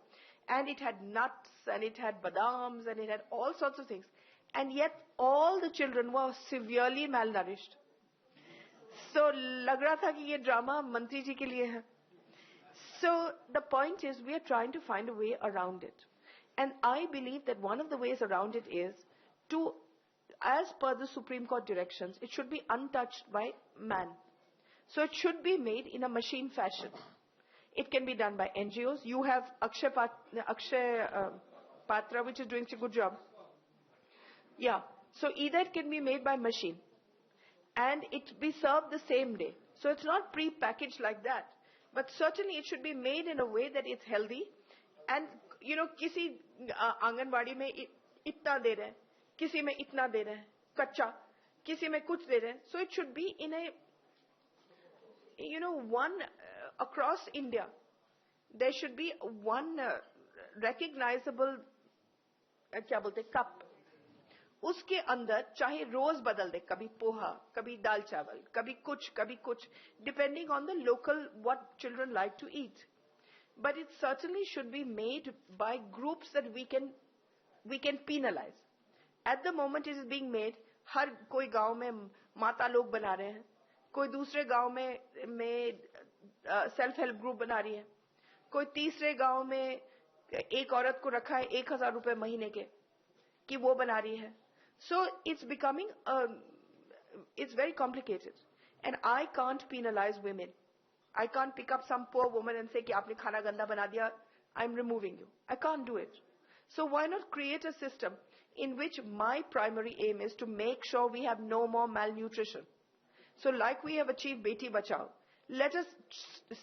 And it had nuts, and it had badams, and it had all sorts of things. And yet, all the children were severely malnourished. So, lag raha tha ki ye drama mantri ji ke liye hai. So, the point is, we are trying to find a way around it. And I believe that one of the ways around it is to, as per the Supreme Court directions, it should be untouched by man. So, it should be made in a machine fashion. It can be done by NGOs. You have Akshay Patra, which is doing a good job. Yeah. So, either it can be made by machine and it be served the same day. So, it's not pre-packaged like that. But certainly it should be made in a way that it's healthy. And, you know, kisi anganwadi में इतना दे रहे हैं, किसी में इतना दे रहे हैं, कच्चा, किसी में कुछ दे रहे हैं. So it should be in a, you know, one across India. There should be one recognizable, क्या बोलते, cup. उसके अंदर चाहे रोज बदल दे, कभी पोहा, कभी दाल चावल, कभी कुछ, depending on the local, what children like to eat. But it certainly should be made by groups that we can penalize. At the moment it is being made, हर कोई गांव में माता लोग बना रहे हैं, कोई दूसरे गांव में सेल्फ हेल्प ग्रुप बना रही है, कोई तीसरे गांव में एक औरत को रखा है 1000 रुपए महीने के कि वो बना रही है. So it's becoming, it's very complicated. And I can't penalize women. I can't pick up some poor woman and say कि आपने खाना गंदा बना दिया, I'm removing you. I can't do it. So why not create a system in which my primary aim is to make sure we have no more malnutrition. So like we have achieved Beti Bachao, let us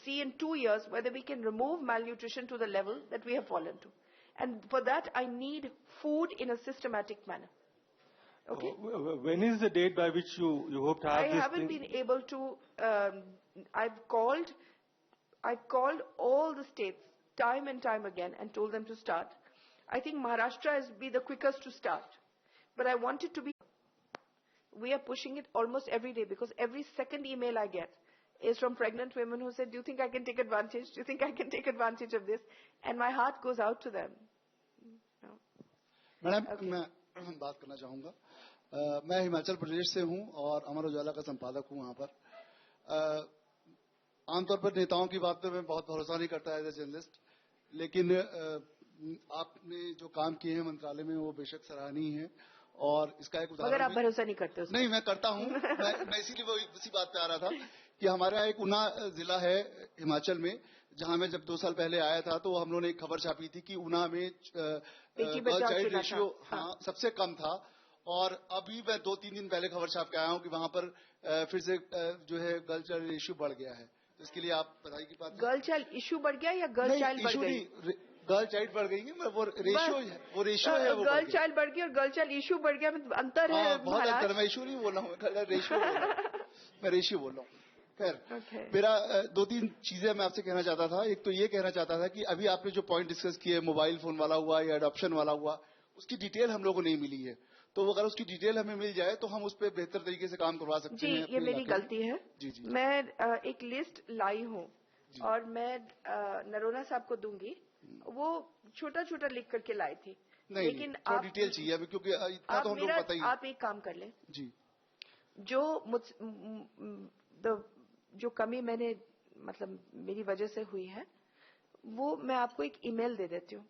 see in 2 years whether we can remove malnutrition to the level that we have fallen to. And for that I need food in a systematic manner. Okay. When is the date by which you hope to have this? I haven't been able to. I've called all the states time and time again and told them to start. I think Maharashtra has been the quickest to start, but I want it to be. We are pushing it almost every day because every second email I get is from pregnant women who said, "Do you think I can take advantage? Do you think I can take advantage of this?" And my heart goes out to them. Madam, मैं बात करना चाहूँगा. मैं हिमाचल प्रदेश से हूँ और अमर उजाला का संपादक हूँ वहाँ पर. आमतौर पर नेताओं की बात पे मैं बहुत भरोसा नहीं करता एज ए जर्नलिस्ट, लेकिन आपने जो काम किए हैं मंत्रालय में वो बेशक सराहनीय है. और इसका एक उदाहरण, अगर आप भरोसा नहीं करते नहीं, मैं करता हूँ. मैं इसीलिए वो इसी बात पे आ रहा था कि हमारे यहाँ एक ऊना जिला है हिमाचल में, जहाँ मैं जब 2 साल पहले आया था तो हम लोगों ने एक खबर छापी थी कि ऊना में गर्ल चाइल्ड रेशियो सबसे कम था. और अभी मैं 2-3 दिन पहले खबर छाप के आया हूँ कि वहाँ पर फिर से जो है गर्ल चाइल्ड रेशियो बढ़ गया है. तो इसके लिए आप बधाई की बात. गर्ल चाइल्ड इशू बढ़ गया या गर्ल चाइल्ड बढ़ गई? गर्ल चाइल्ड बढ़ गई है, वो रेशियो है. गर्ल चाइल्ड बढ़ गई और गर्ल चाइल्ड इशू बढ़ गया, अंतर है. बहुत अंतर. मैं इशू नहीं बोल रहा हूँ, रेशियो मैं रेशियो बोल रहा हूँ. खैर, मेरा 2-3 चीजें मैं आपसे कहना चाहता था. एक तो ये कहना चाहता था कि अभी आपने जो पॉइंट डिस्कस किए, मोबाइल फोन वाला हुआ या अडॉप्शन वाला हुआ, उसकी डिटेल हम लोगों को नहीं मिली है. तो अगर उसकी डिटेल हमें मिल जाए तो हम उस पर बेहतर तरीके से काम करवा सकते हैं. जी, ये मेरी गलती है. जी. मैं एक लिस्ट लाई हूँ और मैं नरोना साहब को दूंगी. वो छोटा छोटा लिख करके लाई थी. नहीं, लेकिन आप डिटेल चाहिए अभी, क्योंकि इतना तो हम लोग पता ही. आप एक काम कर लें जी. जो कमी मैंने मतलब मेरी वजह से हुई है, वो मैं आपको एक ईमेल दे देती हूँ.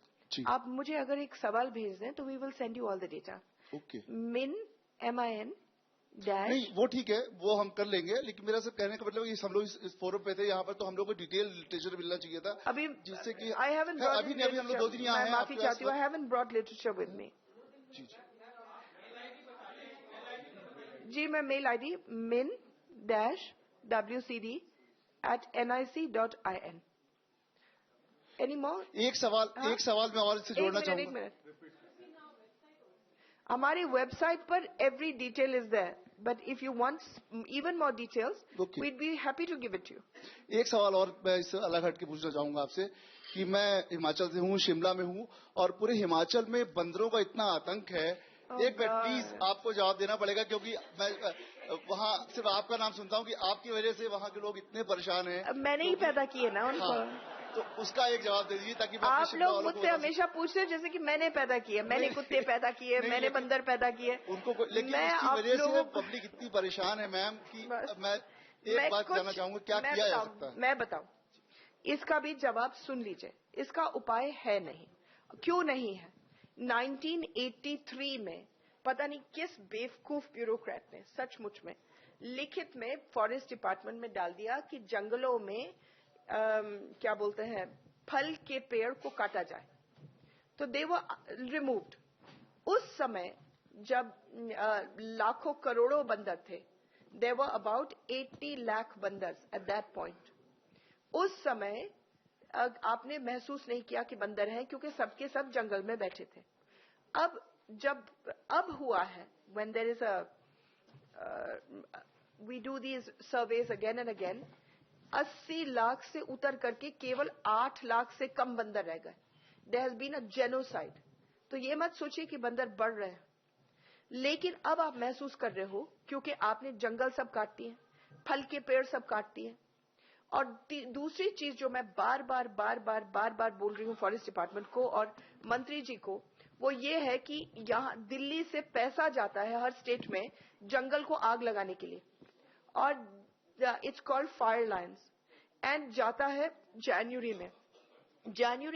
आप मुझे अगर एक सवाल भेज दें तो we will send you all the data. Okay. min dash नहीं वो ठीक है, वो हम कर लेंगे, लेकिन मेरा सिर्फ कहने का मतलब है कि हम लोग इस फोरम पे थे यहाँ पर, तो हम लोग को डिटेल लिटरेचर मिलना चाहिए था अभी, जिससे कि आई हैवंट ब्रॉट अभी हम लोग 2 दिन यहाँ हैं, माफी चाहती हूँ, I haven't brought literature with me. जी जी जी, मैं mail ID min-wcd@nic.in। Any more? एक सवाल मैं और इससे जोड़ना चाहूंगा। एक मिनट, हमारी वेबसाइट पर every detail is there, but if you want even more details we'd be happy to give it you. एक सवाल और मैं इससे अलग हट के पूछना चाहूंगा आपसे कि मैं हिमाचल से हूँ, शिमला में हूँ, और पूरे हिमाचल में बंदरों का इतना आतंक है। एक मिनट प्लीज, आपको जवाब देना पड़ेगा, क्योंकि मैं वहाँ सिर्फ आपका नाम सुनता हूँ कि आपकी वजह से वहाँ के लोग इतने परेशान हैं। मैंने ही पैदा किए ना उनको। तो उसका एक जवाब दे दीजिए ताकि आप लोग मुझसे हमेशा पूछते हैं जैसे कि मैंने पैदा किए, मैंने कुत्ते पैदा किए, मैंने बंदर पैदा किए। उनको लेकिन उसकी वजह से पब्लिक इतनी परेशान है मैम कि मैं एक बात जानना चाहूंगा, क्या किया जा सकता है? मैं बताऊं, इसका भी जवाब सुन लीजिए। इसका उपाय है नहीं। क्यों नहीं है? 1983 में पता नहीं किस बेवकूफ ब्यूरोक्रेट ने सचमुच में लिखित में फॉरेस्ट डिपार्टमेंट में डाल दिया कि जंगलों में क्या बोलते हैं, फल के पेड़ को काटा जाए, तो दे वर रिमूव्ड। उस समय जब लाखों करोड़ों बंदर थे, देयर वर अबाउट 80 लाख बंदर्स एट दैट पॉइंट। उस समय आपने महसूस नहीं किया कि बंदर हैं, क्योंकि सबके सब जंगल में बैठे थे। अब हुआ है, when there is we do these surveys again and again, 80 lakh से उतर करके केवल 8 लाख से कम बंदर रह गए। There has been a genocide। तो ये मत सोचिए कि बंदर बढ़ रहे हैं, लेकिन अब आप महसूस कर रहे हो क्योंकि आपने जंगल सब काट दिए, फल के पेड़ सब काट दिए। और दूसरी चीज जो मैं बार बार बोल रही हूँ फॉरेस्ट डिपार्टमेंट को और मंत्री जी को, वो ये है कि यहाँ दिल्ली से पैसा जाता है हर स्टेट में जंगल को आग लगाने के लिए, और it's called fire lines, and जाता है जनवरी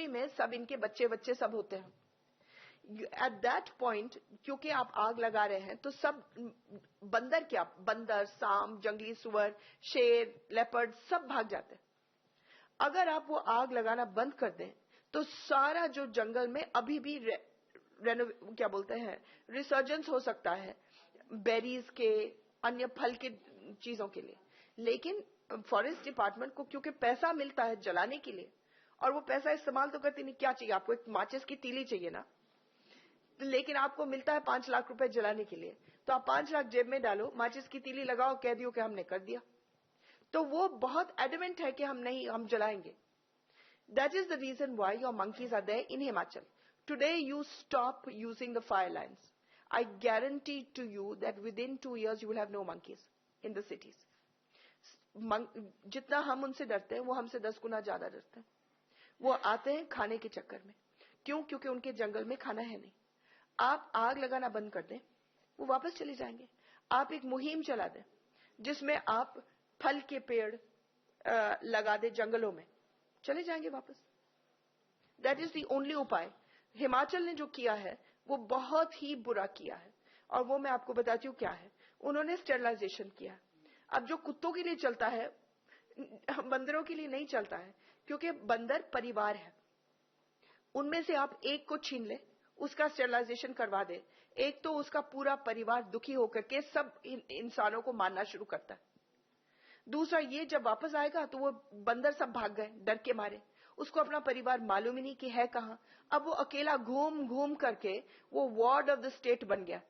में सब इनके बच्चे सब होते हैं। एट दैट पॉइंट क्योंकि आप आग लगा रहे हैं, तो सब बंदर, क्या बंदर, सांप, जंगली सुअर, शेर, लेपर्ड सब भाग जाते हैं। अगर आप वो आग लगाना बंद कर दें तो सारा जो जंगल में अभी भी क्या बोलते हैं, रिसर्जेंस हो सकता है बेरीज के, अन्य फल के चीजों के लिए। लेकिन फॉरेस्ट डिपार्टमेंट को क्योंकि पैसा मिलता है जलाने के लिए, और वो पैसा इस्तेमाल तो करती नहीं। क्या चाहिए आपको? एक माचिस की तीली चाहिए ना, लेकिन आपको मिलता है 5 लाख रुपए जलाने के लिए, तो आप 5 लाख जेब में डालो, माचिस की तीली लगाओ, कह दियो कि हमने कर दिया। तो वो बहुत एडमेंट है कि हम जलाएंगे। That is the reason why your monkeys are there in Himachal. Today you stop using the fire lines, I guarantee to you that within 2 years you will have no monkeys in the cities. जितना हम उनसे डरते हैं, वो हमसे 10 गुना ज्यादा डरते हैं। वो आते हैं खाने के चक्कर में। क्यों? क्योंकि उनके जंगल में खाना है नहीं। आप आग लगाना बंद कर दें, वो वापस चले जाएंगे। आप एक मुहिम चला दें जिसमें आप फल के पेड़ लगा दें जंगलों में, चले जाएंगे वापस। दैट इज द ओनली उपाय। हिमाचल ने जो किया है वो बहुत ही बुरा किया है, और वो मैं आपको बताती हूँ क्या है। उन्होंने स्टेरिलाइजेशन किया। अब जो कुत्तों के लिए चलता है, बंदरों के लिए नहीं चलता है, क्योंकि बंदर परिवार है। उनमें से आप एक को छीन ले, उसका स्टेरिलाइजेशन करवा दे, एक तो उसका पूरा परिवार दुखी होकर के सब इंसानों को मारना शुरू करता है। दूसरा ये, जब वापस आएगा तो वो बंदर सब भाग गए डर के मारे, उसको अपना परिवार मालूम ही नहीं कि है कहाँ। अब वो अकेला घूम घूम करके वो वार्ड ऑफ द स्टेट बन गया,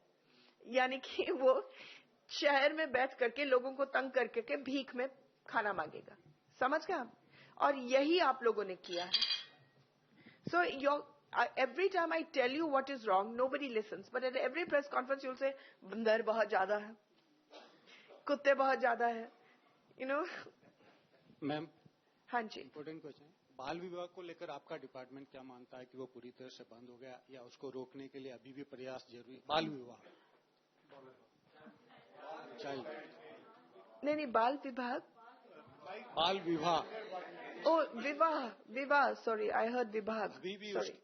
यानी कि वो शहर में बैठ करके लोगों को तंग करके भीख में खाना मांगेगा। समझ गए आप? और यही आप लोगों ने किया है। सो every time I tell you what is wrong, nobody listens. But at every press conference, you'll say, बंदर बहुत ज्यादा है, कुत्ते बहुत ज्यादा है, you know. मैम, हाँ जी, इम्पोर्टेंट क्वेश्चन। बाल विवाह को लेकर आपका डिपार्टमेंट क्या मानता है कि वो पूरी तरह से बंद हो गया, या उसको रोकने के लिए अभी भी प्रयास जरूरी? बाल विवाह, चाइल्ड, नहीं, बाल विभाग, बाल विवाह, ओ विवाह, सॉरी, आई हर्ड विभाग। अभी भी सॉरी,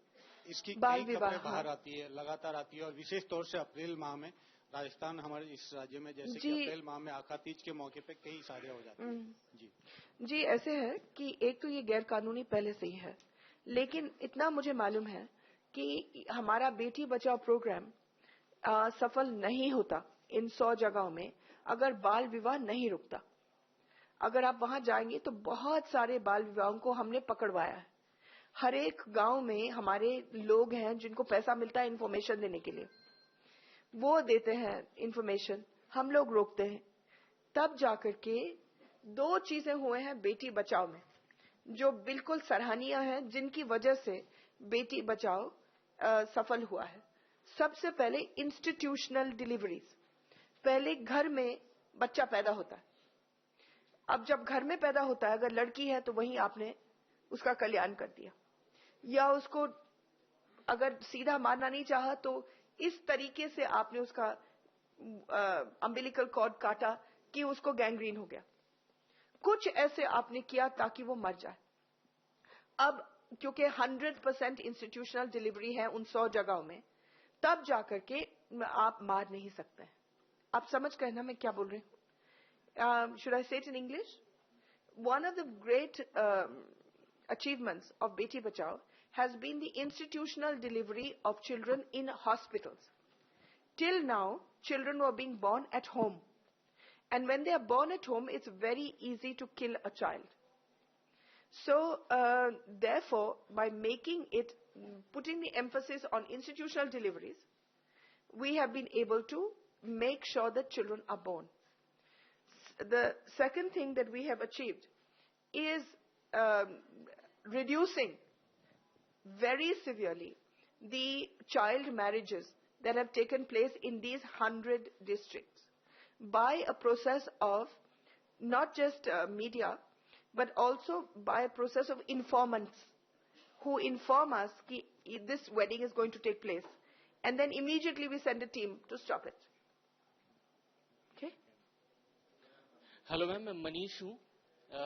इसकी बाल कई विवाह खबरें बाहर आती है, लगातार आती है, और विशेष तौर से अप्रैल माह में राजस्थान हमारे इस राज्य में जैसे कि जी। अप्रैल माह में आखा तीज के मौके पे कई शादियां हो जाती हैं। जी जी, ऐसे है कि एक तो ये गैर कानूनी पहले से ही है, लेकिन इतना मुझे मालूम है कि हमारा बेटी बचाओ प्रोग्राम सफल नहीं होता इन 100 जगहों में अगर बाल विवाह नहीं रुकता। अगर आप वहां जाएंगे तो बहुत सारे बाल विवाहों को हमने पकड़वाया है। हर एक गांव में हमारे लोग हैं जिनको पैसा मिलता है इन्फॉर्मेशन देने के लिए, वो देते हैं इन्फॉर्मेशन, हम लोग रोकते हैं। तब जाकर के 2 चीजें हुए हैं बेटी बचाओ में जो बिल्कुल सराहनीय है, जिनकी वजह से बेटी बचाओ सफल हुआ है। सबसे पहले इंस्टीट्यूशनल डिलीवरीज, पहले घर में बच्चा पैदा होता है। अब जब घर में पैदा होता है, अगर लड़की है तो वहीं आपने उसका कल्याण कर दिया, या उसको अगर सीधा मारना नहीं चाहा तो इस तरीके से आपने उसका अम्बिलिकल कॉर्ड काटा कि उसको गैंग्रीन हो गया। कुछ ऐसे आपने किया ताकि वो मर जाए। अब क्योंकि 100% इंस्टीट्यूशनल डिलीवरी है उन 100 जगहों में, तब जाकर के आप मार नहीं सकते हैं। आप समझ गए ना मैं क्या बोल रही हूँ? Should I say it in English? One of the great achievements of Beti Bachao has been the institutional delivery of children in hospitals. Till now, children were being born at home. And when they are born at home, it's very easy to kill a child. So, therefore, by making it, putting the emphasis on institutional deliveries, we have been able to make sure that children are born. The second thing that we have achieved is reducing very severely the child marriages that have taken place in these 100 districts by a process of not just media, but also by a process of informants who inform us that this wedding is going to take place, and then immediately we send a team to stop it. Okay? Hello ma'am, मैं मनीष हूँ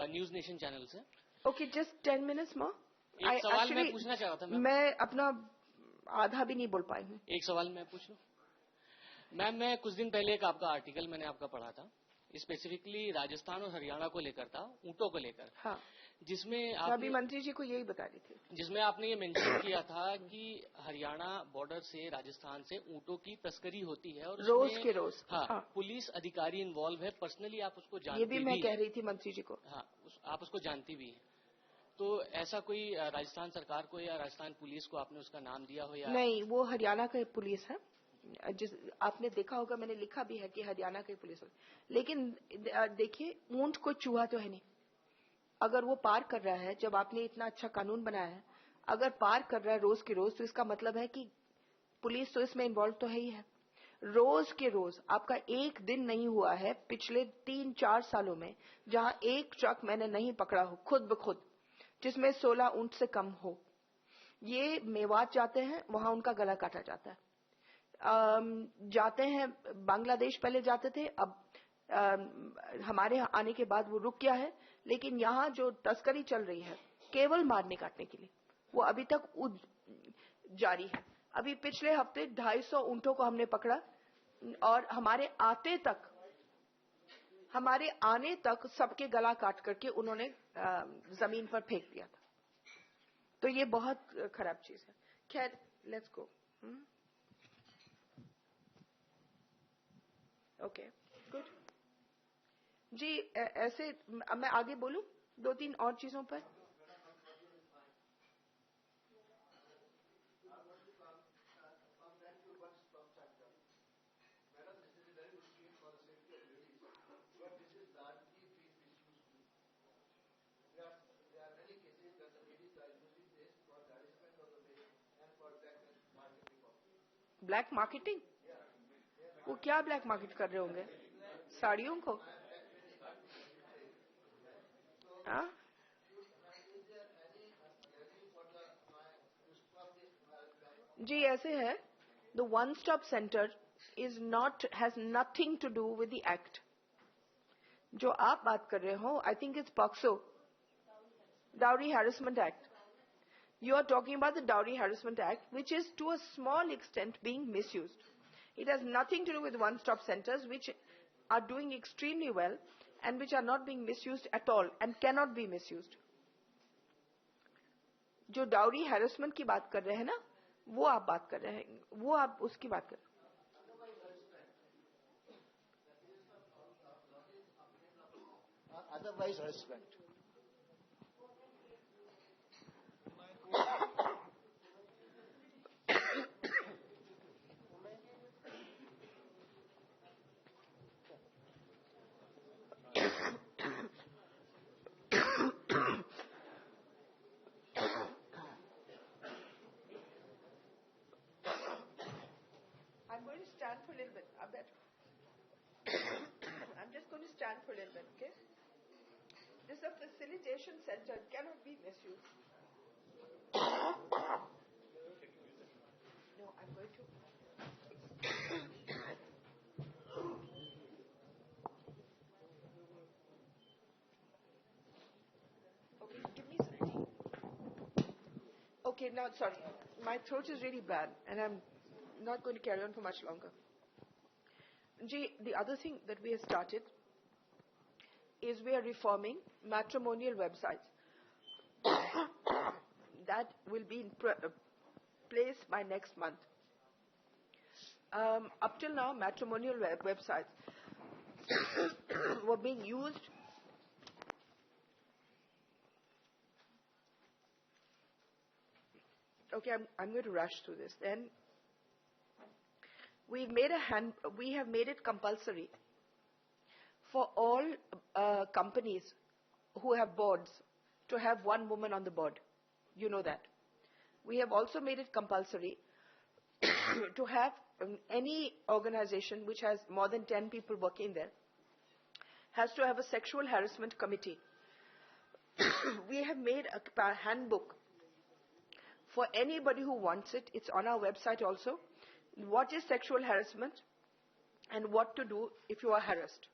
news nation channel से। Okay, just 10 minutes more. एक सवाल मैं पूछना चाह रहा था मैम। मैं अपना आधा भी नहीं बोल पाई हूँ। एक सवाल मैं पूछ लूँ मैम। मैं कुछ दिन पहले एक आपका आर्टिकल मैंने आपका पढ़ा था, स्पेसिफिकली राजस्थान और हरियाणा को लेकर था, ऊँटों को लेकर। हाँ। जिसमें अभी मंत्री जी को यही बता रही थी, जिसमें आपने ये मेंशन किया था कि हरियाणा बॉर्डर से राजस्थान से ऊँटों की तस्करी होती है और रोज के रोज। हाँ, पुलिस अधिकारी इन्वॉल्व है, पर्सनली आप उसको जानती भी। ये भी मैं कह रही थी मंत्री जी को। हाँ, आप उसको जानती भी है। तो ऐसा कोई राजस्थान सरकार को या राजस्थान पुलिस को आपने उसका नाम दिया हो? या नहीं, वो हरियाणा का पुलिस है। जिस आपने देखा होगा, मैंने लिखा भी है कि हरियाणा की पुलिस है। लेकिन देखिए, ऊंट को चूहा तो है नहीं। अगर वो पार कर रहा है, जब आपने इतना अच्छा कानून बनाया है, अगर पार कर रहा है रोज के रोज, तो इसका मतलब है कि पुलिस तो इसमें इन्वॉल्व तो है ही है। रोज के रोज आपका एक दिन नहीं हुआ है पिछले 3-4 सालों में जहां एक ट्रक मैंने नहीं पकड़ा हो खुद ब खुद जिसमें 16 ऊंट से कम हो। ये मेवात जाते हैं, वहां उनका गला काटा जाता है। जाते हैं बांग्लादेश, पहले जाते थे, अब हमारे यहाँ आने के बाद वो रुक गया है। लेकिन यहाँ जो तस्करी चल रही है केवल मारने काटने के लिए, वो अभी तक जारी है। अभी पिछले हफ्ते 250 ऊंटों को हमने पकड़ा और हमारे आने तक सबके गला काट करके उन्होंने जमीन पर फेंक दिया था। तो ये बहुत खराब चीज है। खैर, लेट्स गो। ओके, गुड जी। ऐसे मैं आगे बोलूं 2-3 और चीजों पर। Black marketing? वो क्या ब्लैक मार्केट कर रहे होंगे? साड़ियों को? हाँ? जी, ऐसे है, the one stop centre has nothing to do with the act. जो आप बात कर रहे हो, I think it's POCSO, dowry harassment act. You are talking about the Dowry Harassment Act, which is to a small extent being misused. It has nothing to do with one-stop centers, which are doing extremely well and which are not being misused at all and cannot be misused. जो dowry harassment की बात कर रहे हैं ना, वो आप बात कर रहे हैं, वो आप उसकी बात कर रहे हैं. Otherwise harassment. I'm going to stand for a little bit. I'm just going to stand for a little bit, okay? This is a facilitation center. It cannot be misused. No, I'm going to. Okay, give me some tea. Okay, now, sorry. My throat is really bad, and I'm not going to carry on for much longer. The other thing that we have started is we are reforming matrimonial websites. That will be in place by next month. Up till now, matrimonial websites were being used okay, I'm going to rush through this. Then we have made it compulsory for all companies who have boards to have one woman on the board. You know that. We have also made it compulsory to have any organization which has more than 10 people working there has to have a sexual harassment committee. We have made a handbook for anybody who wants it. It's on our website also. What is sexual harassment and what to do if you are harassed.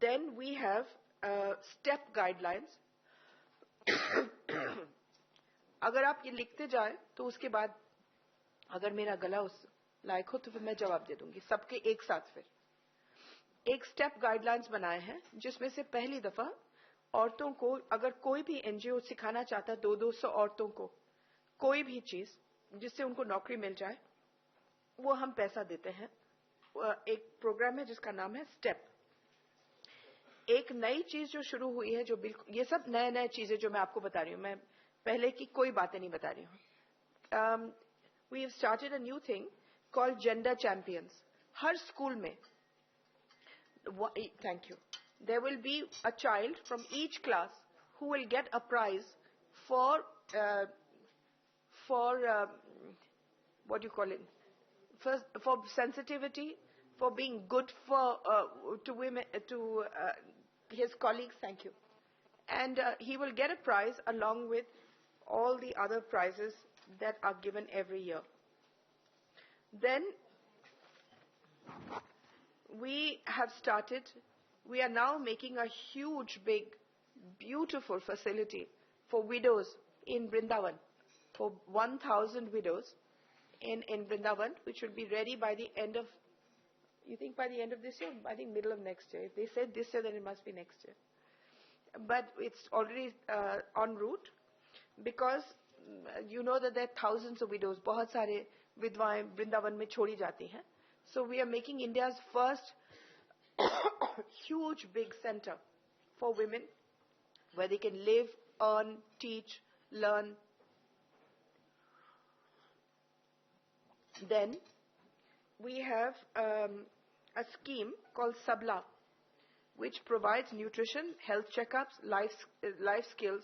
Then we have step guidelines. अगर आप ये लिखते जाए तो उसके बाद अगर मेरा गला उस लायक हो तो फिर मैं जवाब दे दूंगी सबके एक साथ. फिर एक स्टेप गाइडलाइंस बनाए हैं जिसमें से पहली दफा औरतों को अगर कोई भी एनजीओ सिखाना चाहता है 200 औरतों को कोई भी चीज जिससे उनको नौकरी मिल जाए वो हम पैसा देते हैं. एक प्रोग्राम है जिसका नाम है स्टेप. एक नई चीज जो शुरू हुई है जो बिल्कुल ये सब नए चीजें जो मैं आपको बता रही हूँ मैं पहले की कोई बातें नहीं बता रही हूँ. We have started a new thing called gender champions. हर स्कूल में thank you there will be a child from each class who will get a prize for what do you call it? First, for sensitivity, for being good to women, to his colleagues. Thank you. And he will get a prize along with all the other prizes that are given every year. Then we have started. We are now making a huge, big, beautiful facility for widows in Vrindavan, for 1,000 widows in Vrindavan, which will be ready by the end of, you think by the end of this year? I think middle of next year. If they said this year, then it must be next year. But it's already en route because you know that there are thousands of widows. बहुत सारे विधवाएं वृंदावन में छोड़ी जाती हैं. So we are making India's first huge big center for women where they can live, earn, teach, learn. Then we have a scheme called Sabla, which provides nutrition, health checkups, life skills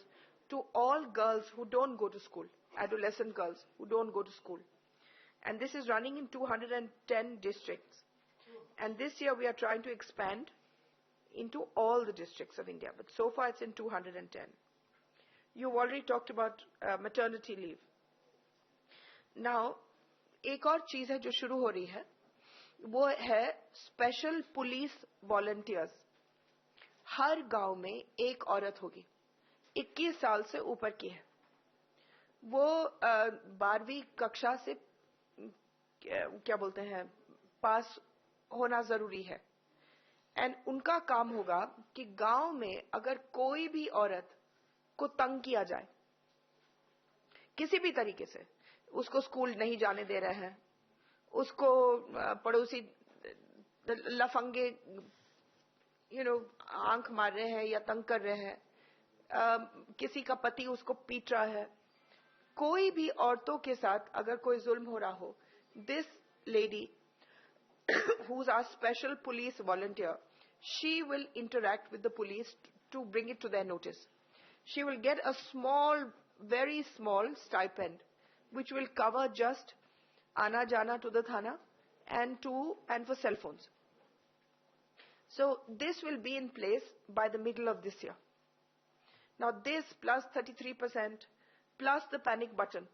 to all girls who don't go to school, adolescent girls who don't go to school. And this is running in 210 districts. And this year we are trying to expand into all the districts of India. But so far it's in 210. You've already talked about maternity leave. Now, एक और चीज है जो शुरू हो रही है, वो है स्पेशल पुलिस वॉलंटियर्स. हर गांव में एक औरत होगी, 21 साल से ऊपर की है. वो 12वीं कक्षा से क्या बोलते हैं, पास होना जरूरी है। एंड उनका काम होगा कि गांव में अगर कोई भी औरत को तंग किया जाए किसी भी तरीके से, उसको स्कूल नहीं जाने दे रहे हैं, उसको पड़ोसी लफंगे आंख मार रहे हैं या तंग कर रहे हैं, किसी का पति उसको पीट रहा है, कोई भी औरतों के साथ अगर कोई जुल्म हो रहा हो, this lady who's our special police volunteer, she will interact with the police to bring it to their notice. She will get a small, very small stipend, which will cover just ana jana to the thana and for cell phones. So this will be in place by the middle of this year. Now this plus 33% plus the panic button,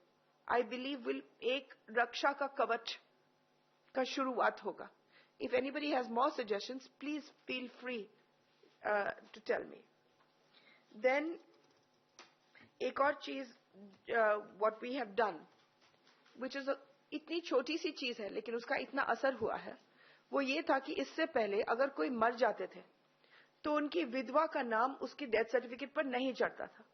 I believe will ek raksha ka kavach का शुरुआत होगा. If anybody has more suggestions, please feel free to tell me. Then एक और चीज what we have done, which is इतनी छोटी सी चीज है लेकिन उसका इतना असर हुआ है, वो ये था कि इससे पहले अगर कोई मर जाते थे तो उनकी विधवा का नाम उसकी डेथ सर्टिफिकेट पर नहीं चढ़ता था.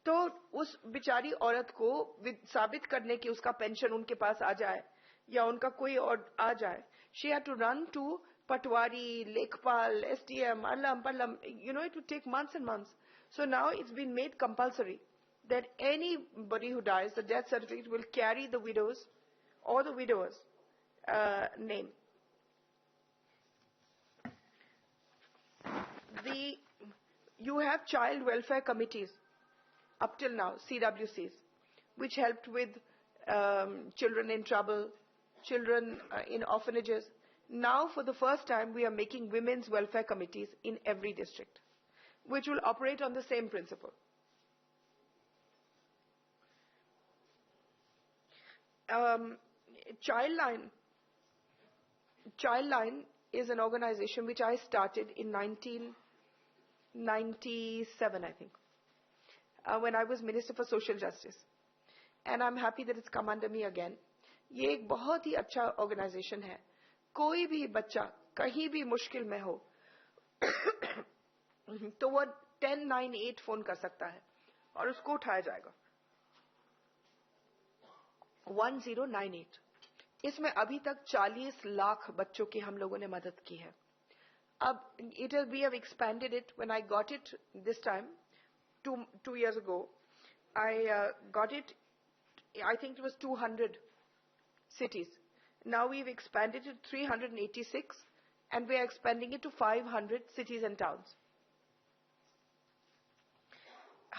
तो उस बिचारी औरत को साबित करने की उसका पेंशन उनके पास आ जाए या उनका कोई और आ जाए, she had to run to Patwari, Lekpal, SDM, Allam, Pallam, it would take months and months. So now it's been made compulsory that anybody who dies, the death certificate will carry the widow's or the widower's name. You have child welfare committees up till now, CWCs, which helped with children in trouble, children in orphanages. Now, for the first time, we are making women's welfare committees in every district, which will operate on the same principle. Childline is an organization which I started in 1997, I think, when I was Minister for Social Justice. And I'm happy that it's come under me again. ये एक बहुत ही अच्छा organisation है. कोई भी बच्चा कहीं भी मुश्किल में हो तो वो 1098 फोन कर सकता है और उसको उठाया जाएगा. 1098. इसमें अभी तक 40 लाख बच्चों की हम लोगों ने मदद की है. अब we have expanded it. When I got it this time, two years ago, I got it, I think it was 200 cities. Now we've expanded it to 386 and we are expanding it to 500 cities and towns.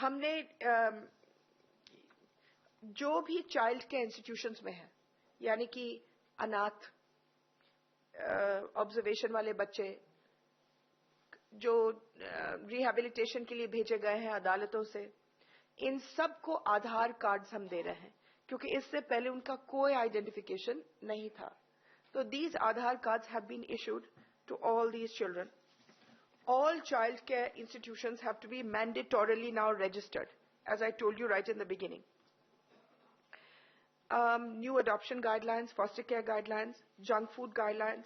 हमने जो भी child care institutions में है, यानी कि अनाथ, observation वाले बच्चे जो रिहैबिलिटेशन के लिए भेजे गए हैं अदालतों से, इन सबको आधार कार्ड्स हम दे रहे हैं क्योंकि इससे पहले उनका कोई आइडेंटिफिकेशन नहीं था. तो these Aadhaar cards have been issued to all these children. All child care institutions have to be mandatorily now registered, as I told you right in the beginning. New adoption guidelines, foster care guidelines, junk food guidelines,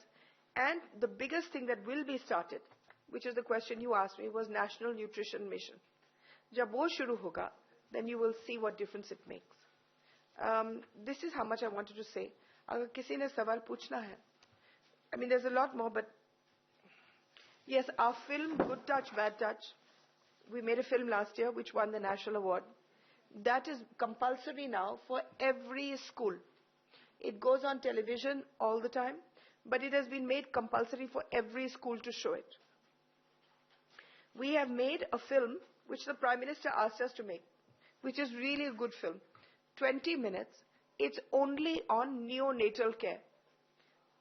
and the biggest thing that will be started, which is the question you asked me, was National Nutrition Mission. जब वो शुरू होगा, then you will see what difference it makes. This is how much I wanted to say. अगर किसी ने सवाल पूछना है, I mean there's a lot more, but yes, our film Good Touch, Bad Touch, we made a film last year which won the national award. That is compulsory now for every school. It goes on television all the time, but it has been made compulsory for every school to show it. We have made a film which the Prime Minister asked us to make, which is really a good film. 20 minutes. It's only on neonatal care.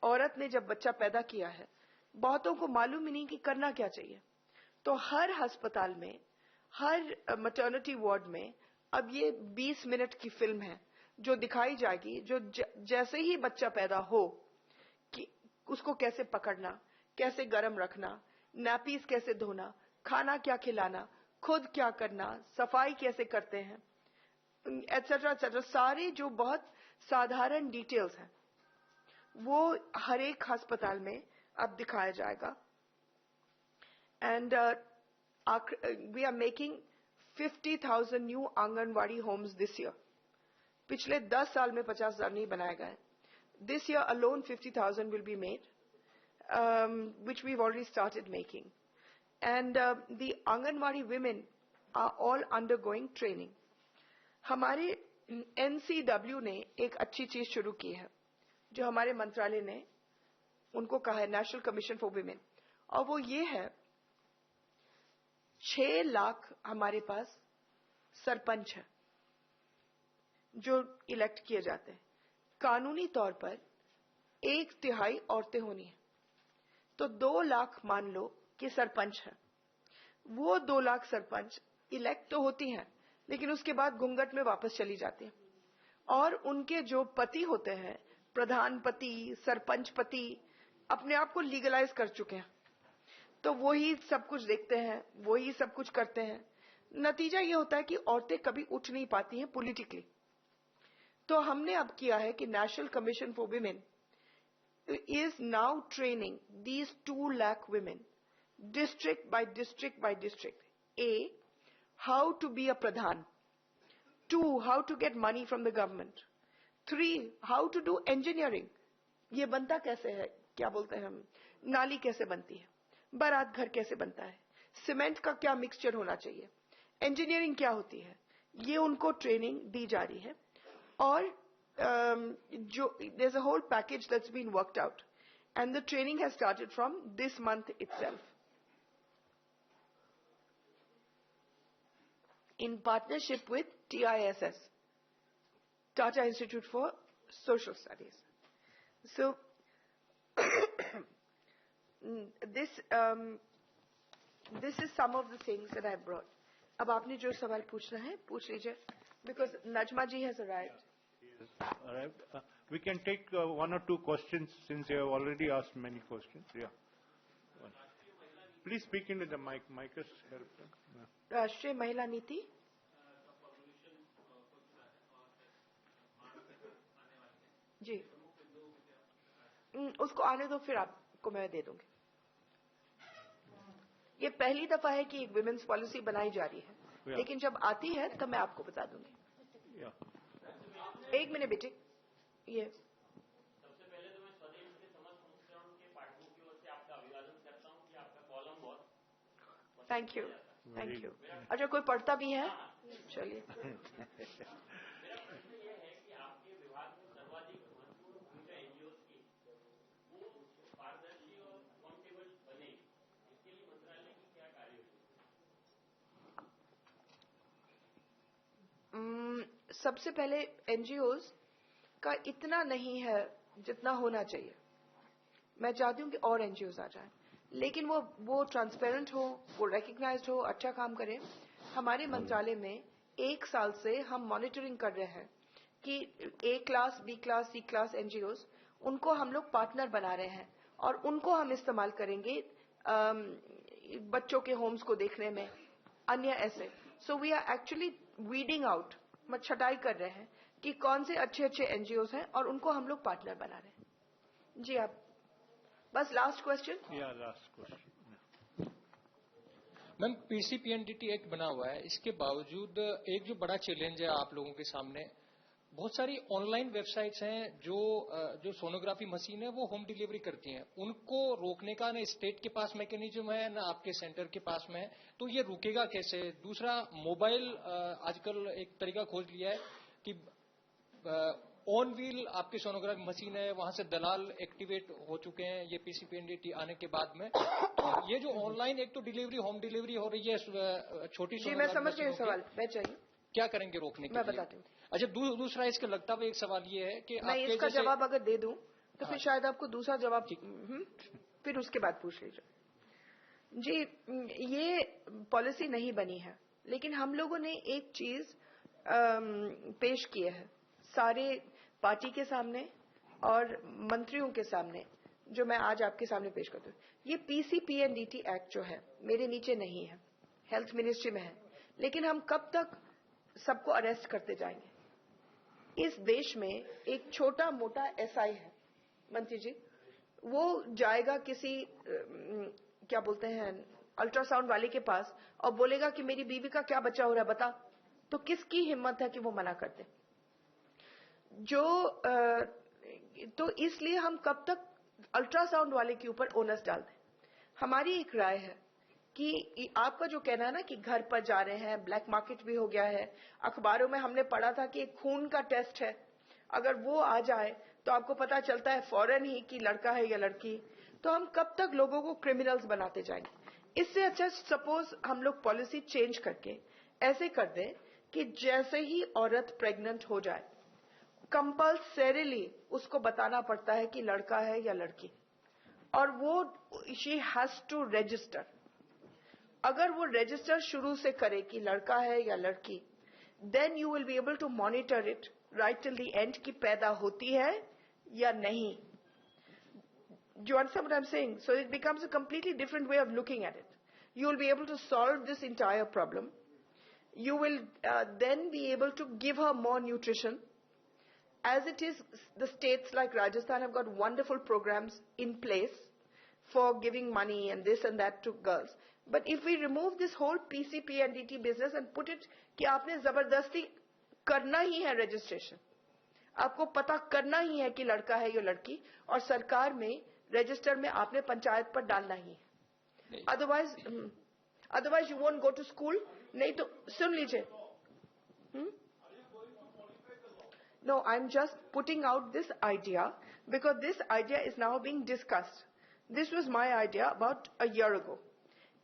औरत ने जब बच्चा पैदा किया है, बहुतों को मालूम ही नहीं कि करना क्या चाहिए. तो हर अस्पताल में, हर मैटरनिटी वार्ड में अब ये 20 मिनट की फिल्म है जो दिखाई जाएगी, जो जैसे ही बच्चा पैदा हो कि उसको कैसे पकड़ना, कैसे गर्म रखना, नैपीज कैसे धोना, खाना क्या खिलाना, खुद क्या करना, सफाई कैसे करते हैं, एटसेट्रा एटसेट्रा. सारे जो बहुत साधारण डिटेल्स हैं वो हर एक अस्पताल में अब दिखाया जाएगा. And we are making 50,000 new Anganwadi homes this year. पिछले 10 साल में 50,000 नहीं बनाया गया है. This year alone 50,000 will be made, which we've already started making. And the Anganwadi women are all undergoing training. हमारे NCW ने एक अच्छी चीज शुरू की है, जो हमारे मंत्रालय ने उनको कहा है, नेशनल कमीशन फॉर वुमेन, और वो ये है 6 लाख हमारे पास सरपंच हैं जो इलेक्ट किए जाते हैं. कानूनी तौर पर 1/3 औरतें होनी है, तो 2 लाख मान लो कि सरपंच है. वो 2 लाख सरपंच इलेक्ट तो होती हैं, लेकिन उसके बाद घूंघट में वापस चली जाती हैं, और उनके जो पति होते हैं, प्रधान पति, सरपंच पति, अपने आप को लीगलाइज कर चुके हैं, तो वही सब कुछ देखते हैं, वही सब कुछ करते हैं. नतीजा ये होता है कि औरतें कभी उठ नहीं पाती हैं पॉलिटिकली. तो हमने अब किया है कि national commission for women is now training these 2 lakh women, district by district by district. A, how to be a pradhan. 2, how to get money from the government. 3, how to do engineering. ये बनता कैसे है, क्या बोलते हैं हम, नाली कैसे बनती है, बारात घर कैसे बनता है, सीमेंट का क्या मिक्सचर होना चाहिए, इंजीनियरिंग क्या होती है, ये उनको ट्रेनिंग दी जा रही है. और there's a whole package that's been worked out, and the training has started from this month itself in partnership with TISS, Tata Institute for Social Studies. So this is some of the things that I brought. अब आपने जो सवाल पूछना है पूछ लीजिए, because Najma ji has arrived. We can take 1 or 2 questions since you have already asked many questions. Yeah. Please speak into the mic. Mic is helpful. राष्ट्रीय महिला नीति जी, उसको आने दो, फिर आपको मैं दे दूंगी. ये पहली दफा है कि एक विमेन्स पॉलिसी बनाई जा रही है, लेकिन जब आती है तब मैं आपको बता दूंगी. एक मिनट बेटे. ये सबसे पहले तो मैं स्वदेश के समस्त संस्करण के पाठकों की ओर से आपका अभिवादन करता हूं कि आपका कॉलम बहुत. Thank you. अच्छा, कोई पढ़ता भी है? चलिए. मेरा प्रश्न यह है कि आपके विभाग में सर्वाधिक महत्वपूर्ण भूमिका एनजीओ की, वो पारदर्शी और अकाउंटेबल बने, इसके लिए मंत्रालय की क्या कार्ययोजना? सबसे पहले एनजीओज का इतना नहीं है जितना होना चाहिए. मैं चाहती हूँ कि और एनजीओज आ जाएं, लेकिन वो ट्रांसपेरेंट हो, वो रिकग्नाइज्ड हो, अच्छा काम करें. हमारे मंत्रालय में 1 साल से हम मॉनिटरिंग कर रहे हैं कि A class, B class, C class NGOs, उनको हम लोग पार्टनर बना रहे हैं, और उनको हम इस्तेमाल करेंगे बच्चों के होम्स को देखने में, अन्य ऐसे. So we are actually weeding out, छटाई कर रहे हैं कि कौन से अच्छे अच्छे एनजीओज हैं, और उनको हम लोग पार्टनर बना रहे हैं. जी, आप बस last question. Last question. Ma'am, PCPNDT act बना हुआ है, इसके बावजूद एक जो बड़ा चैलेंज है आप लोगों के सामने, बहुत सारी ऑनलाइन वेबसाइट्स हैं जो सोनोग्राफी मशीन है वो होम डिलीवरी करती हैं. उनको रोकने का न स्टेट के पास मैकेनिज्म है, न आपके सेंटर के पास में है, तो ये रुकेगा कैसे? दूसरा, मोबाइल आजकल एक तरीका खोज लिया है कि ऑन व्हील आपकी सोनोग्राफी मशीन है, वहां से दलाल एक्टिवेट हो चुके हैं ये पीसीपीएनडीटी आने के बाद में. तो ये जो ऑनलाइन एक तो डिलीवरी, होम डिलीवरी हो रही है छोटी जी, मैं समझ गई सवाल. मैं चाहिए क्या करेंगे रोकने के लिए? मैं बताती हूँ. अच्छा, दूसरा इसके लगता हुआ एक सवाल ये है कि मैं इसका जवाब अगर दे दूं तो फिर शायद आपको दूसरा जवाब फिर उसके बाद पूछ लीजिए. जी, ये पॉलिसी नहीं बनी है, लेकिन हम लोगों ने एक चीज पेश की है सारे पार्टी के सामने और मंत्रियों के सामने, जो मैं आज आपके सामने पेश करती हूँ. ये पीसीपीएनडीटी एक्ट जो है मेरे नीचे नहीं है, हेल्थ मिनिस्ट्री में है, लेकिन हम कब तक सबको अरेस्ट करते जाएंगे? इस देश में एक छोटा मोटा एसआई है, मंत्री जी, वो जाएगा किसी क्या बोलते हैं अल्ट्रासाउंड वाले के पास और बोलेगा कि मेरी बीवी का क्या बच्चा हो रहा है बता, तो किसकी हिम्मत है कि वो मना कर दे? तो इसलिए हम कब तक अल्ट्रासाउंड वाले के ऊपर ओनस डाल दें? हमारी एक राय है कि आपका जो कहना है ना कि घर पर जा रहे हैं, ब्लैक मार्केट भी हो गया है, अखबारों में हमने पढ़ा था कि एक खून का टेस्ट है, अगर वो आ जाए तो आपको पता चलता है फौरन ही कि लड़का है या लड़की, तो हम कब तक लोगों को क्रिमिनल्स बनाते जाएंगे? इससे अच्छा सपोज हम लोग पॉलिसी चेंज करके ऐसे कर दें कि जैसे ही औरत प्रेग्नेंट हो जाए कंपल्सरीली उसको बताना पड़ता है कि लड़का है या लड़की, और वो शी हैज टू रजिस्टर। अगर वो रजिस्टर शुरू से करे कि लड़का है या लड़की, then you will be able to monitor it right till the end कि पैदा होती है या नहीं। Do you understand what I'm saying? So it becomes a completely different way of looking at it. You will be able to solve this entire problem. You will then be able to give her more nutrition. As it is, the states like Rajasthan have got wonderful programs in place for giving money and this and that to girls. But if we remove this whole PCP and DT business and put it कि आपने जबरदस्ती करना ही है registration, आपको पता करना ही है कि लड़का है या लड़की, और सरकार में रजिस्टर में आपने पंचायत पर डालना ही है, otherwise you won't go to school. नहीं तो सुन लीजिए, no I am just putting out this idea because this idea is now being discussed. This was my idea about a year ago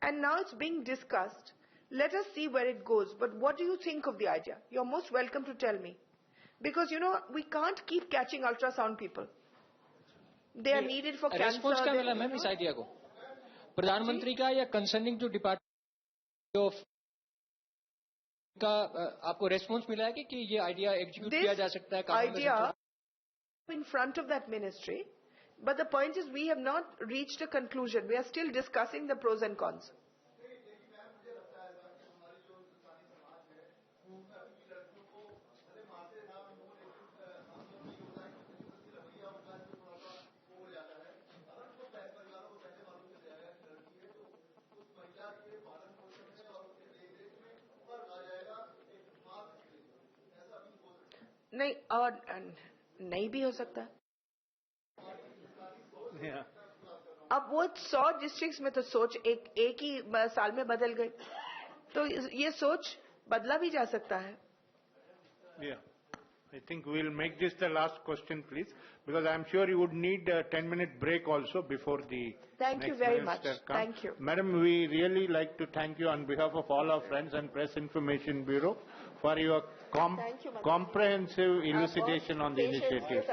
and now it's being discussed. Let us see where it goes. But what do you think of the idea? You're most welcome to tell me. Because, you know, we can't keep catching ultrasound people. They are needed for cancer. Response क्या मिला ma'am इस idea को? प्रधानमंत्री का या concerning to department of का आपको response मिला है कि ये आइडिया एग्जीक्यूट किया जा सकता है? Idea in front of that ministry. But the point is we have not reached a conclusion. We are still discussing the pros and cons. नहीं, और नहीं भी हो सकता। अब वो 100 डिस्ट्रिक्ट्स में तो सोच एक ही साल में बदल गई, तो ये सोच बदला भी जा सकता है। I think we'll make this the last question, please, because I'm sure you would need a 10-minute break also before the Thank you very much. Thank you. Madam, we really like to thank you on behalf of all our friends and Press Information Bureau for your comprehensive elucidation on the initiative.